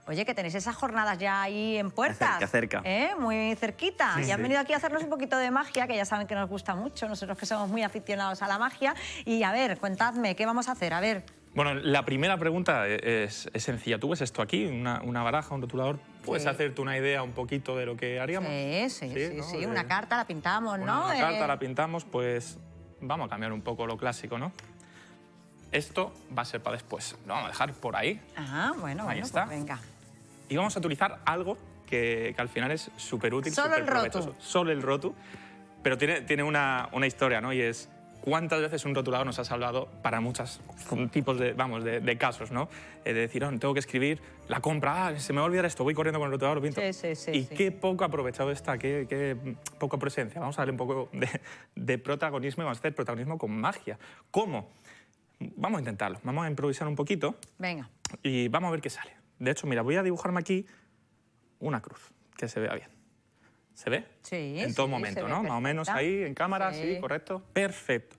Oye, que tenéis esas jornadas ya ahí en puertas. Cerca. Muy cerquita. Sí, y han venido aquí a hacernos un poquito de magia, que ya saben que nos gusta mucho, nosotros que somos muy aficionados a la magia. Y a ver, contadme, ¿qué vamos a hacer? A ver. Bueno, la primera pregunta es sencilla. Tú ves esto aquí, una baraja, un rotulador. ¿Puedes hacerte una idea un poquito de lo que haríamos? Sí. Una carta la pintamos, ¿no? Una carta la pintamos, pues vamos a cambiar un poco lo clásico, ¿no? Esto va a ser para después. Lo vamos a dejar por ahí. Bueno, ahí está. Pues venga. Y vamos a utilizar algo que al final es súper útil, Solo súper el provechoso. rotu. Solo el rotu. Pero tiene una historia, ¿no? Y es cuántas veces un rotulador nos ha salvado para muchos tipos de casos, ¿no? De decir, tengo que escribir la compra, se me va a olvidar esto, voy corriendo con el rotulador, lo pinto. Y qué poco aprovechado está, qué poca presencia. Vamos a darle un poco de protagonismo y vamos a hacer protagonismo con magia. ¿Cómo? Vamos a intentarlo. Vamos a improvisar un poquito. Venga. Y vamos a ver qué sale. De hecho, mira, voy a dibujarme aquí una cruz, que se vea bien. ¿Se ve? Sí. En todo momento, ¿no? Más o menos ahí, en cámara, sí, correcto. Perfecto.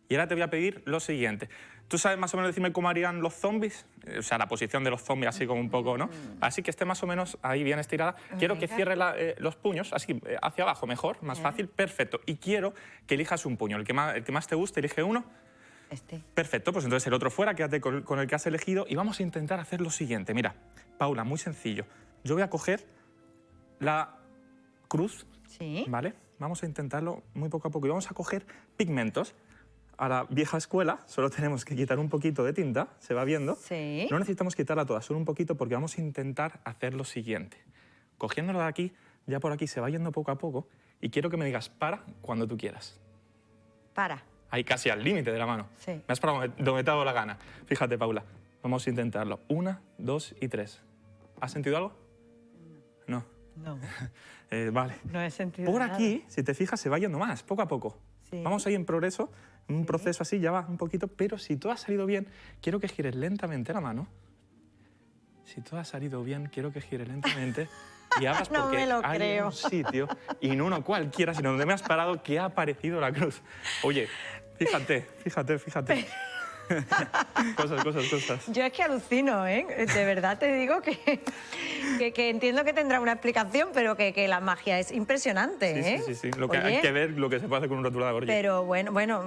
Y ahora te voy a pedir lo siguiente. ¿Tú sabes más o menos decirme cómo harían los zombies? O sea, la posición de los zombies así como un poco, ¿no? Así que esté más o menos ahí bien estirada. Quiero que cierre los puños, así, hacia abajo mejor, más fácil. Perfecto. Y quiero que elijas un puño. El que más te guste, elige uno. Perfecto, pues entonces el otro fuera, quédate con el que has elegido y vamos a intentar hacer lo siguiente. Mira, Paula, muy sencillo. Yo voy a coger la cruz, ¿vale? Vamos a intentarlo muy poco a poco y vamos a coger pigmentos. A la vieja escuela solo tenemos que quitar un poquito de tinta, se va viendo. No necesitamos quitarla toda, solo un poquito porque vamos a intentar hacer lo siguiente. Cogiéndolo de aquí, ya por aquí se va yendo poco a poco y quiero que me digas para cuando tú quieras. Para. Ahí casi al límite de la mano. Sí. Me has parado donde te ha dado la gana. Fíjate, Paula. Vamos a intentarlo. 1, 2 y 3. ¿Has sentido algo? No. No. Vale. No he sentido Por nada. aquí, si te fijas, se va yendo más, poco a poco. Vamos ahí en progreso, un proceso así, ya va un poquito, pero si todo ha salido bien, quiero que gires lentamente la mano. Si todo ha salido bien, quiero que gires lentamente y hagas No porque me lo hay creo. un sitio, y no uno cualquiera, sino donde me has parado, que ha aparecido la cruz. Oye, fíjate. Cosas. Yo es que alucino, ¿eh? De verdad te digo que entiendo que tendrá una explicación, pero que la magia es impresionante, ¿eh? Sí. Lo que hay que ver lo que se puede hacer con un rotulador. Pero bueno,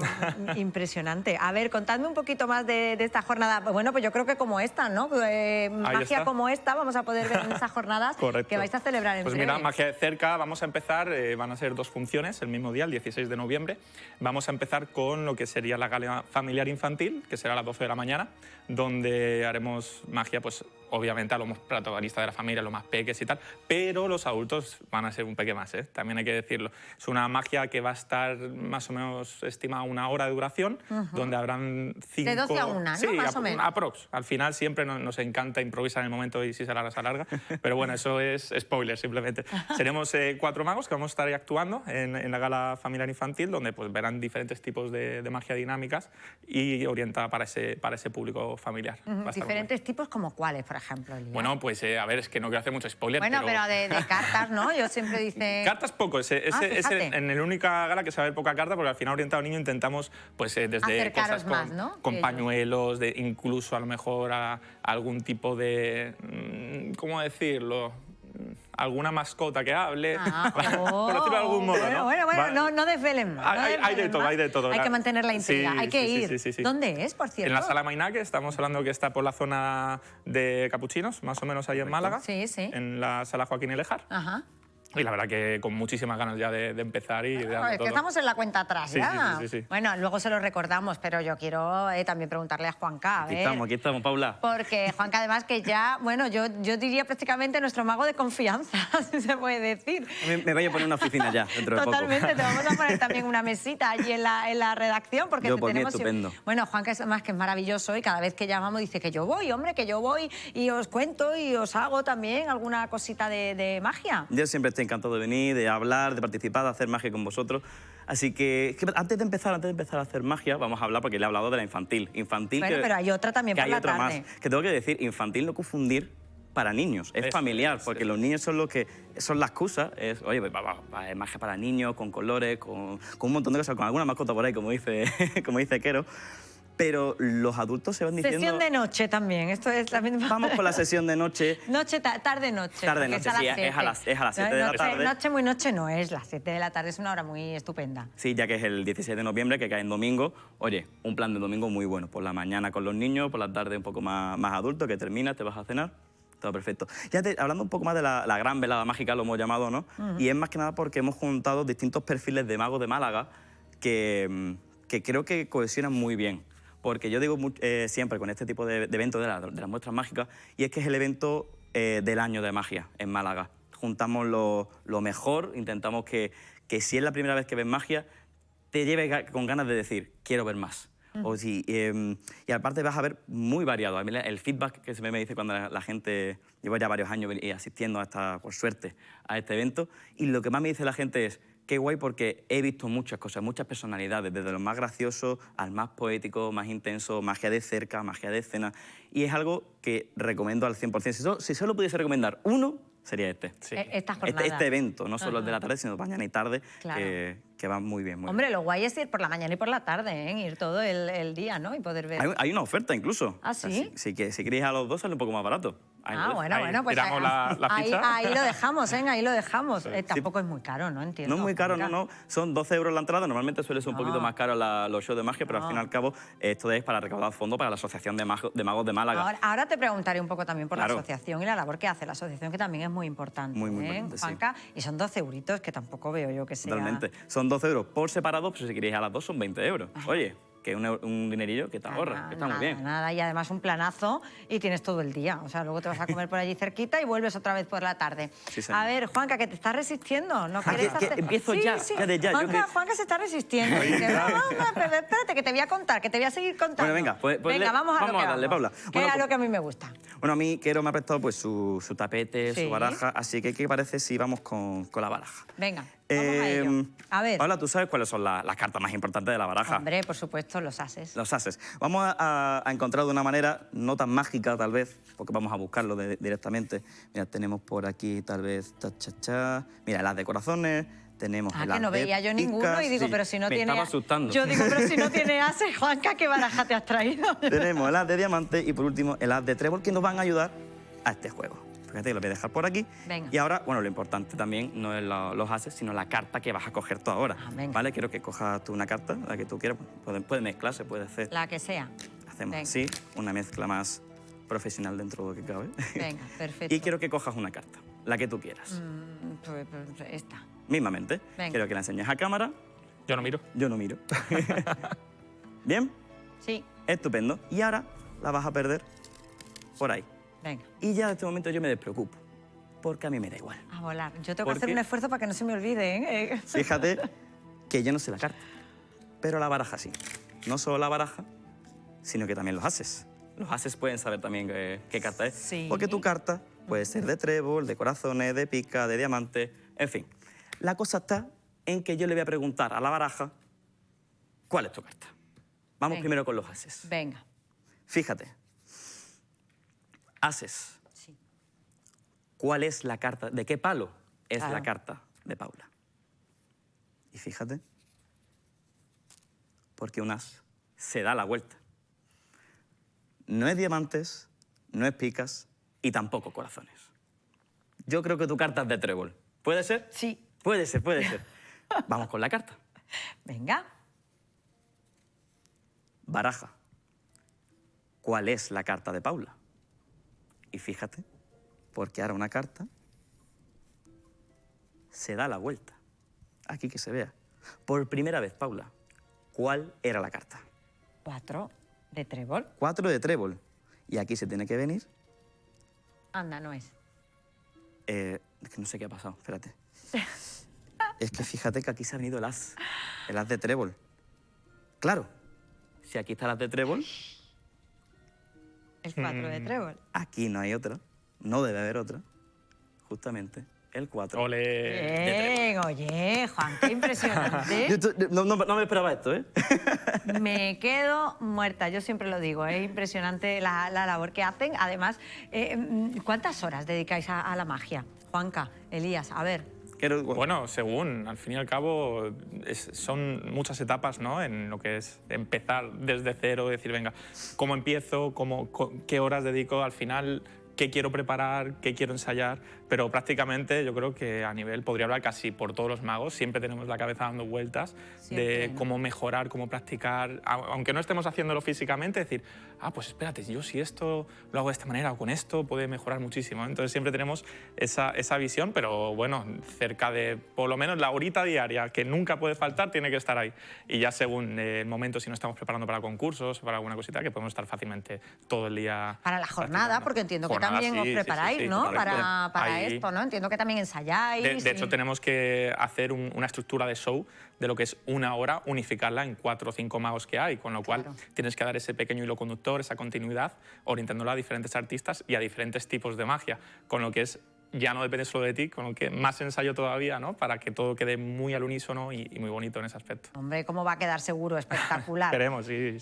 impresionante. A ver, contadme un poquito más de esta jornada. Bueno, pues yo creo que como esta, ¿no? Magia está. como esta vamos a poder ver en esas jornadas que vais a celebrar en Pues breve. mira, magia de cerca, vamos a empezar, van a ser 2 funciones el mismo día, el 16 de noviembre. Vamos a empezar con lo que sería la gala familiar infantil, que será a las 12 de la mañana, donde haremos magia, pues obviamente a los protagonistas de la familia, los más peques y tal, pero los adultos van a ser un peque más, ¿eh? También hay que decirlo. Es una magia que va a estar más o menos estimada 1 hora de duración, donde habrán 5... De 12 a 1, ¿no? Sí, Más o menos. aprox. Al final siempre nos encanta improvisar en el momento y si se alarga, se alarga. Pero bueno, eso es spoiler simplemente. Seremos 4 magos que vamos a estar ahí actuando en la gala familiar infantil, donde pues verán diferentes tipos de magia dinámicas y orientada para ese público familiar. Va a estar muy Diferentes tipos como cuáles, por ejemplo. ejemplo, Elías? Bueno, pues a ver, es que no quiero hacer mucho spoiler, Bueno, pero de cartas, ¿no? Yo siempre dice... Cartas poco, es fíjate. en el única gala que se va a ver poca carta, porque al final orientado al niño intentamos pues desde Acercaros cosas más, ¿no? con Que pañuelos, incluso a lo mejor a algún tipo de... ¿cómo decirlo? Alguna mascota que hable, por decirlo de algún modo, ¿no? Bueno, no desvelen más. Hay de todo, hay de todo. Hay que mantener la intriga, Sí, hay que sí, ir. sí. ¿Dónde es, por cierto? En la Sala Maynaque, estamos hablando que está por la zona de Capuchinos, más o menos ahí en Málaga. Sí, sí. En la Sala Joaquín Elejar. Ajá. Y la verdad que con muchísimas ganas ya de empezar y de darlo Es que todo. estamos en la cuenta atrás Sí, ya. sí. Bueno, luego se lo recordamos, pero yo quiero también preguntarle a Juanca. Aquí estamos, Paula. Porque Juanca, además, que ya, bueno, yo diría prácticamente nuestro mago de confianza, si se puede decir. Me voy a poner una oficina ya, dentro de poco. Totalmente, te vamos a poner también una mesita allí en la redacción, porque Yo por mí tenemos... estupendo. Bueno, Juanca es más que es maravilloso y cada vez que llamamos dice que yo voy, hombre, que yo voy y os cuento y os hago también alguna cosita de magia. Yo siempre estoy encantado de venir, de hablar, de participar, de hacer magia con vosotros. Así que antes de empezar a hacer magia, vamos a hablar, porque le he hablado de la infantil. Bueno, pero hay otra también por la tarde. Más. Que tengo que decir, infantil no confundir para niños, es familiar, porque los niños son la excusa, oye, magia para niños, con colores, con un montón de cosas, con alguna mascota por ahí, como dice Quero. Pero los adultos se van diciendo... Sesión de noche también, esto es la misma... Vamos con la sesión de noche. Tarde-noche. Tarde-noche, sí, es a las 7 de la tarde. Noche muy noche no es, las 7 de la tarde es una hora muy estupenda. Sí, ya que es el 16 de noviembre, que cae en domingo. Oye, un plan de domingo muy bueno. Por la mañana con los niños, por la tarde un poco más adulto, que termina, te vas a cenar. Todo perfecto. Ya hablando un poco más de la gran velada mágica, lo hemos llamado, ¿no? Y es más que nada porque hemos juntado distintos perfiles de magos de Málaga que creo que cohesionan muy bien. Porque yo digo siempre con este tipo de eventos de las muestras mágicas, y es que es el evento del año de magia en Málaga. Juntamos lo mejor, intentamos que si es la primera vez que ves magia, te lleve con ganas de decir, quiero ver más. Y aparte vas a ver muy variado. A mí el feedback que se me dice cuando la gente... Llevo ya varios años asistiendo, por suerte, a este evento, y lo que más me dice la gente es, qué guay, porque he visto muchas cosas, muchas personalidades, desde lo más gracioso al más poético, más intenso, magia de cerca, magia de escena, y es algo que recomiendo al 100%. Si solo pudiese recomendar uno, sería este. Sí. Esta jornada. Este evento, no solo el de la tarde, sino mañana y tarde, claro. que va muy bien. Hombre, lo guay es ir por la mañana y por la tarde, ir todo el día, ¿no? Y poder ver... Hay una oferta incluso. ¿Ah, sí? Si queréis a los dos, sale un poco más barato. Bueno, pues ahí lo dejamos, ahí lo dejamos. Tampoco es muy caro, ¿no? Entiendo. No es muy caro, no. Son 12 euros la entrada. Normalmente suele ser un poquito más caro los shows de magia, pero al fin y al cabo esto es para recaudar fondos para la Asociación de Magos de Málaga. Ahora te preguntaré un poco también por la asociación y la labor que hace la asociación, que también es muy importante. Muy importante, Juanca, sí. Y son 12 euritos, que tampoco veo yo que sea... Totalmente. Son 12 euros por separado, pero si queréis a las dos son 20 euros. Oye, que es un dinerillo que te ahorra, que está muy bien. Nada, y además un planazo y tienes todo el día. O sea, luego te vas a comer por allí cerquita y vuelves otra vez por la tarde. Sí, a ver, Juanca, que te estás resistiendo. ¿No quieres hacer...? Empiezo ya. Juanca se está resistiendo. Espérate, que te voy a contar, que te voy a seguir contando. Bueno, venga, vamos a darle, Paula. Que es lo que a mí me gusta. Bueno, a mí Quero me ha prestado pues, su tapete, su baraja, así que ¿qué parece si vamos con la baraja? Venga. Vamos a ello. A ver. Paula, ¿tú sabes cuáles son las cartas más importantes de la baraja? Hombre, por supuesto, los ases. Los ases. Vamos a encontrar de una manera no tan mágica, tal vez, porque vamos a buscarlo directamente. Mira, tenemos por aquí, tal vez, Mira, el as de corazones, tenemos el as que no de veía yo ninguno y digo, pero si no tiene... Me estaba asustando. Yo digo, pero si no tiene ases, Juanca, ¿qué baraja te has traído? Tenemos el as de diamante y, por último, el as de trébol, que nos van a ayudar a este juego. Fíjate que lo voy a dejar por aquí. Venga. Y ahora, bueno, lo importante también no es los ases, sino la carta que vas a coger tú ahora. ¿Vale? Quiero que cojas tú una carta, la que tú quieras. Puede mezclarse, puede hacer... La que sea. Hacemos así, una mezcla más profesional dentro de lo que cabe. Venga, perfecto. Y quiero que cojas una carta, la que tú quieras. Pues esta. Mismamente. Venga. Quiero que la enseñes a cámara. Yo no miro. Yo no miro. ¿Bien? Sí. Estupendo. Y ahora la vas a perder por ahí. Venga. Y ya en este momento yo me despreocupo, porque a mí me da igual. A volar. Yo tengo que hacer un esfuerzo para que no se me olvide, ¿eh? Fíjate que yo no sé la carta, pero la baraja sí. No solo la baraja, sino que también los ases. Los ases pueden saber también qué carta es. Sí. Porque tu carta puede ser de trébol, de corazones, de pica, de diamante, en fin. La cosa está en que yo le voy a preguntar a la baraja cuál es tu carta. Vamos primero con los ases. Venga. Fíjate. ases. ¿Cuál es la carta? ¿De qué palo es la carta de Paula? Y fíjate, porque un as se da la vuelta. No es diamantes, no es picas y tampoco corazones. Yo creo que tu carta es de trébol. ¿Puede ser? Sí. Puede ser, puede ser. Vamos con la carta. Venga. Baraja. ¿Cuál es la carta de Paula? Y fíjate, porque ahora una carta se da la vuelta. Aquí que se vea. Por primera vez, Paula, ¿cuál era la carta? 4 de trébol. 4 de trébol. Y aquí se tiene que venir. Anda, no es. Es que no sé qué ha pasado, espérate. Es que fíjate que aquí se ha venido el as de trébol. Claro, si aquí está el as de trébol... El 4 de trébol. Aquí no hay otra, no debe haber otra, justamente el 4. Bien, oye, Juan, qué impresionante. No me esperaba esto, ¿eh? Me quedo muerta, yo siempre lo digo, es impresionante la labor que hacen. Además, ¿cuántas horas dedicáis a la magia? Juanca, Elías, a ver. Bueno, según, al fin y al cabo, son muchas etapas, ¿no? En lo que es empezar desde cero, decir, venga, ¿cómo empiezo? ¿Qué horas dedico? Al final, ¿qué quiero preparar? ¿Qué quiero ensayar? Pero prácticamente yo creo que a nivel, podría hablar casi por todos los magos, siempre tenemos la cabeza dando vueltas de cómo mejorar, cómo practicar, aunque no estemos haciéndolo físicamente, decir, pues espérate, yo si esto lo hago de esta manera o con esto puede mejorar muchísimo. Entonces siempre tenemos esa visión, pero bueno, cerca de por lo menos la horita diaria, que nunca puede faltar, tiene que estar ahí. Y ya según el momento, si nos estamos preparando para concursos o para alguna cosita, que podemos estar fácilmente todo el día. Para la jornada, porque entiendo que también os preparáis, ¿no? Para esto, ¿no? Entiendo que también ensayáis. De hecho, tenemos que hacer una estructura de show de lo que es una hora, unificarla en 4 o 5 magos que hay, con lo cual tienes que dar ese pequeño hilo conductor, esa continuidad, orientándola a diferentes artistas y a diferentes tipos de magia, con lo que es ya no depende solo de ti, con lo que más ensayo todavía, ¿no? Para que todo quede muy al unísono y muy bonito en ese aspecto. Hombre, ¿cómo va a quedar seguro? Espectacular. Esperemos, sí.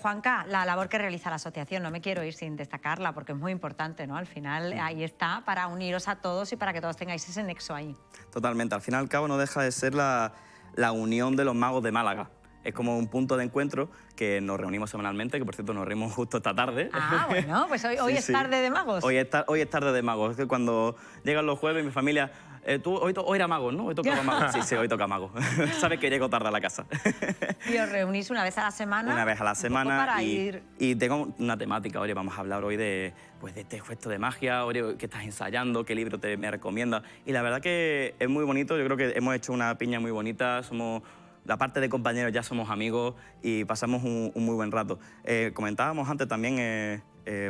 Juanca, la labor que realiza la asociación, no me quiero ir sin destacarla porque es muy importante, ¿no? Al final ahí está para uniros a todos y para que todos tengáis ese nexo ahí. Totalmente. Al fin y al cabo no deja de ser la unión de los magos de Málaga. Es como un punto de encuentro que nos reunimos semanalmente, que por cierto nos reunimos justo esta tarde. Bueno, pues hoy es tarde de magos. Hoy es tarde de magos. Es que cuando llegan los jueves mi familia... hoy era magos, ¿no? Hoy tocaba magos. Sí, hoy toca magos. Sabes que llego tarde a la casa. Y os reunís una vez a la semana. Una vez a la semana para ir... y tengo una temática. Oye, vamos a hablar hoy de este gesto de magia, oye, qué estás ensayando, qué libro me recomiendas. Y la verdad que es muy bonito. Yo creo que hemos hecho una piña muy bonita. La parte de compañeros ya somos amigos y pasamos un muy buen rato. Comentábamos antes también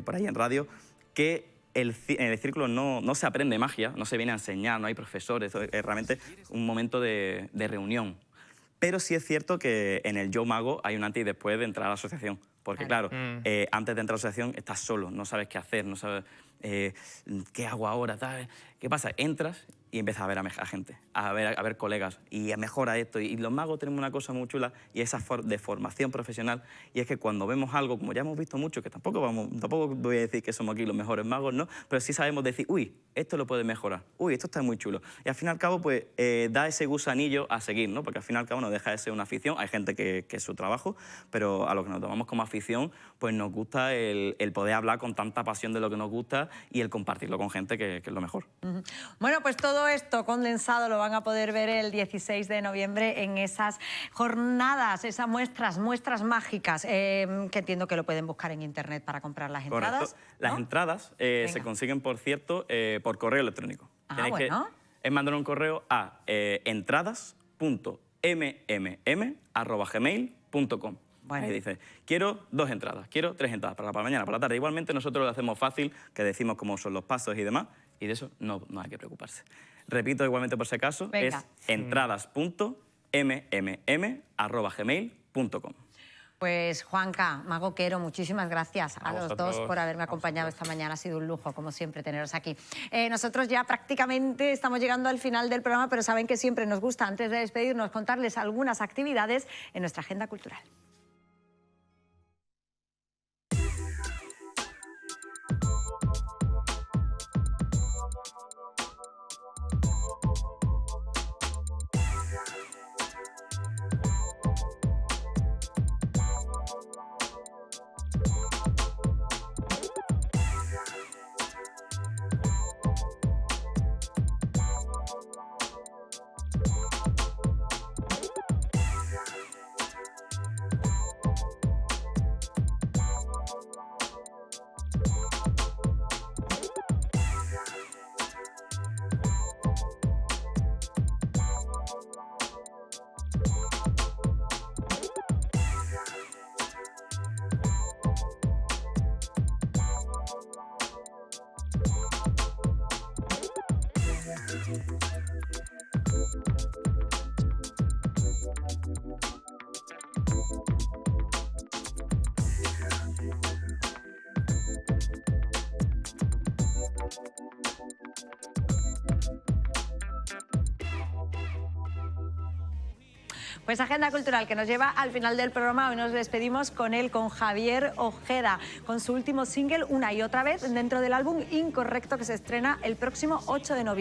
por ahí en radio que en el círculo no se aprende magia, no se viene a enseñar, no hay profesores, es realmente un momento de reunión. Pero sí es cierto que en el Yo Mago hay un antes y después de entrar a la asociación. Porque claro, antes de entrar a la asociación estás solo, no sabes qué hacer, no sabes qué hago ahora, tal. ¿Qué pasa? Entras y empiezas a ver a gente, a ver colegas y mejora esto. Y los magos tenemos una cosa muy chula y esa de formación profesional, y es que cuando vemos algo, como ya hemos visto mucho, que tampoco voy a decir que somos aquí los mejores magos, ¿no? Pero sí sabemos decir, uy, esto lo puede mejorar, uy, esto está muy chulo. Y al fin y al cabo, pues da ese gusanillo a seguir, ¿no? Porque al fin y al cabo no deja de ser una afición, hay gente que es su trabajo, pero a lo que nos tomamos como afición, pues nos gusta el poder hablar con tanta pasión de lo que nos gusta y el compartirlo con gente que es lo mejor. Bueno, pues todo esto condensado lo van a poder ver el 16 de noviembre en esas jornadas, esas muestras mágicas, que entiendo que lo pueden buscar en internet para comprar las entradas. Correcto. Las entradas se consiguen, por cierto, por correo electrónico. Bueno. Es mandar un correo a entradas.mmm@gmail.com. Bueno. Y dice, quiero 2 entradas, quiero 3 entradas para mañana, para la tarde. Igualmente nosotros lo hacemos fácil, que decimos cómo son los pasos y demás, y de eso no hay que preocuparse. Repito igualmente por si acaso, es entradas.mmm@gmail.com. Pues Juanca, Mago Quero, muchísimas gracias a los dos por haberme acompañado esta mañana. Ha sido un lujo, como siempre, teneros aquí. Nosotros ya prácticamente estamos llegando al final del programa, pero saben que siempre nos gusta, antes de despedirnos, contarles algunas actividades en nuestra agenda cultural. Pues agenda cultural que nos lleva al final del programa. Hoy nos despedimos con él, con Javier Ojeda, con su último single, Una y otra vez, dentro del álbum Incorrecto, que se estrena el próximo 8 de noviembre.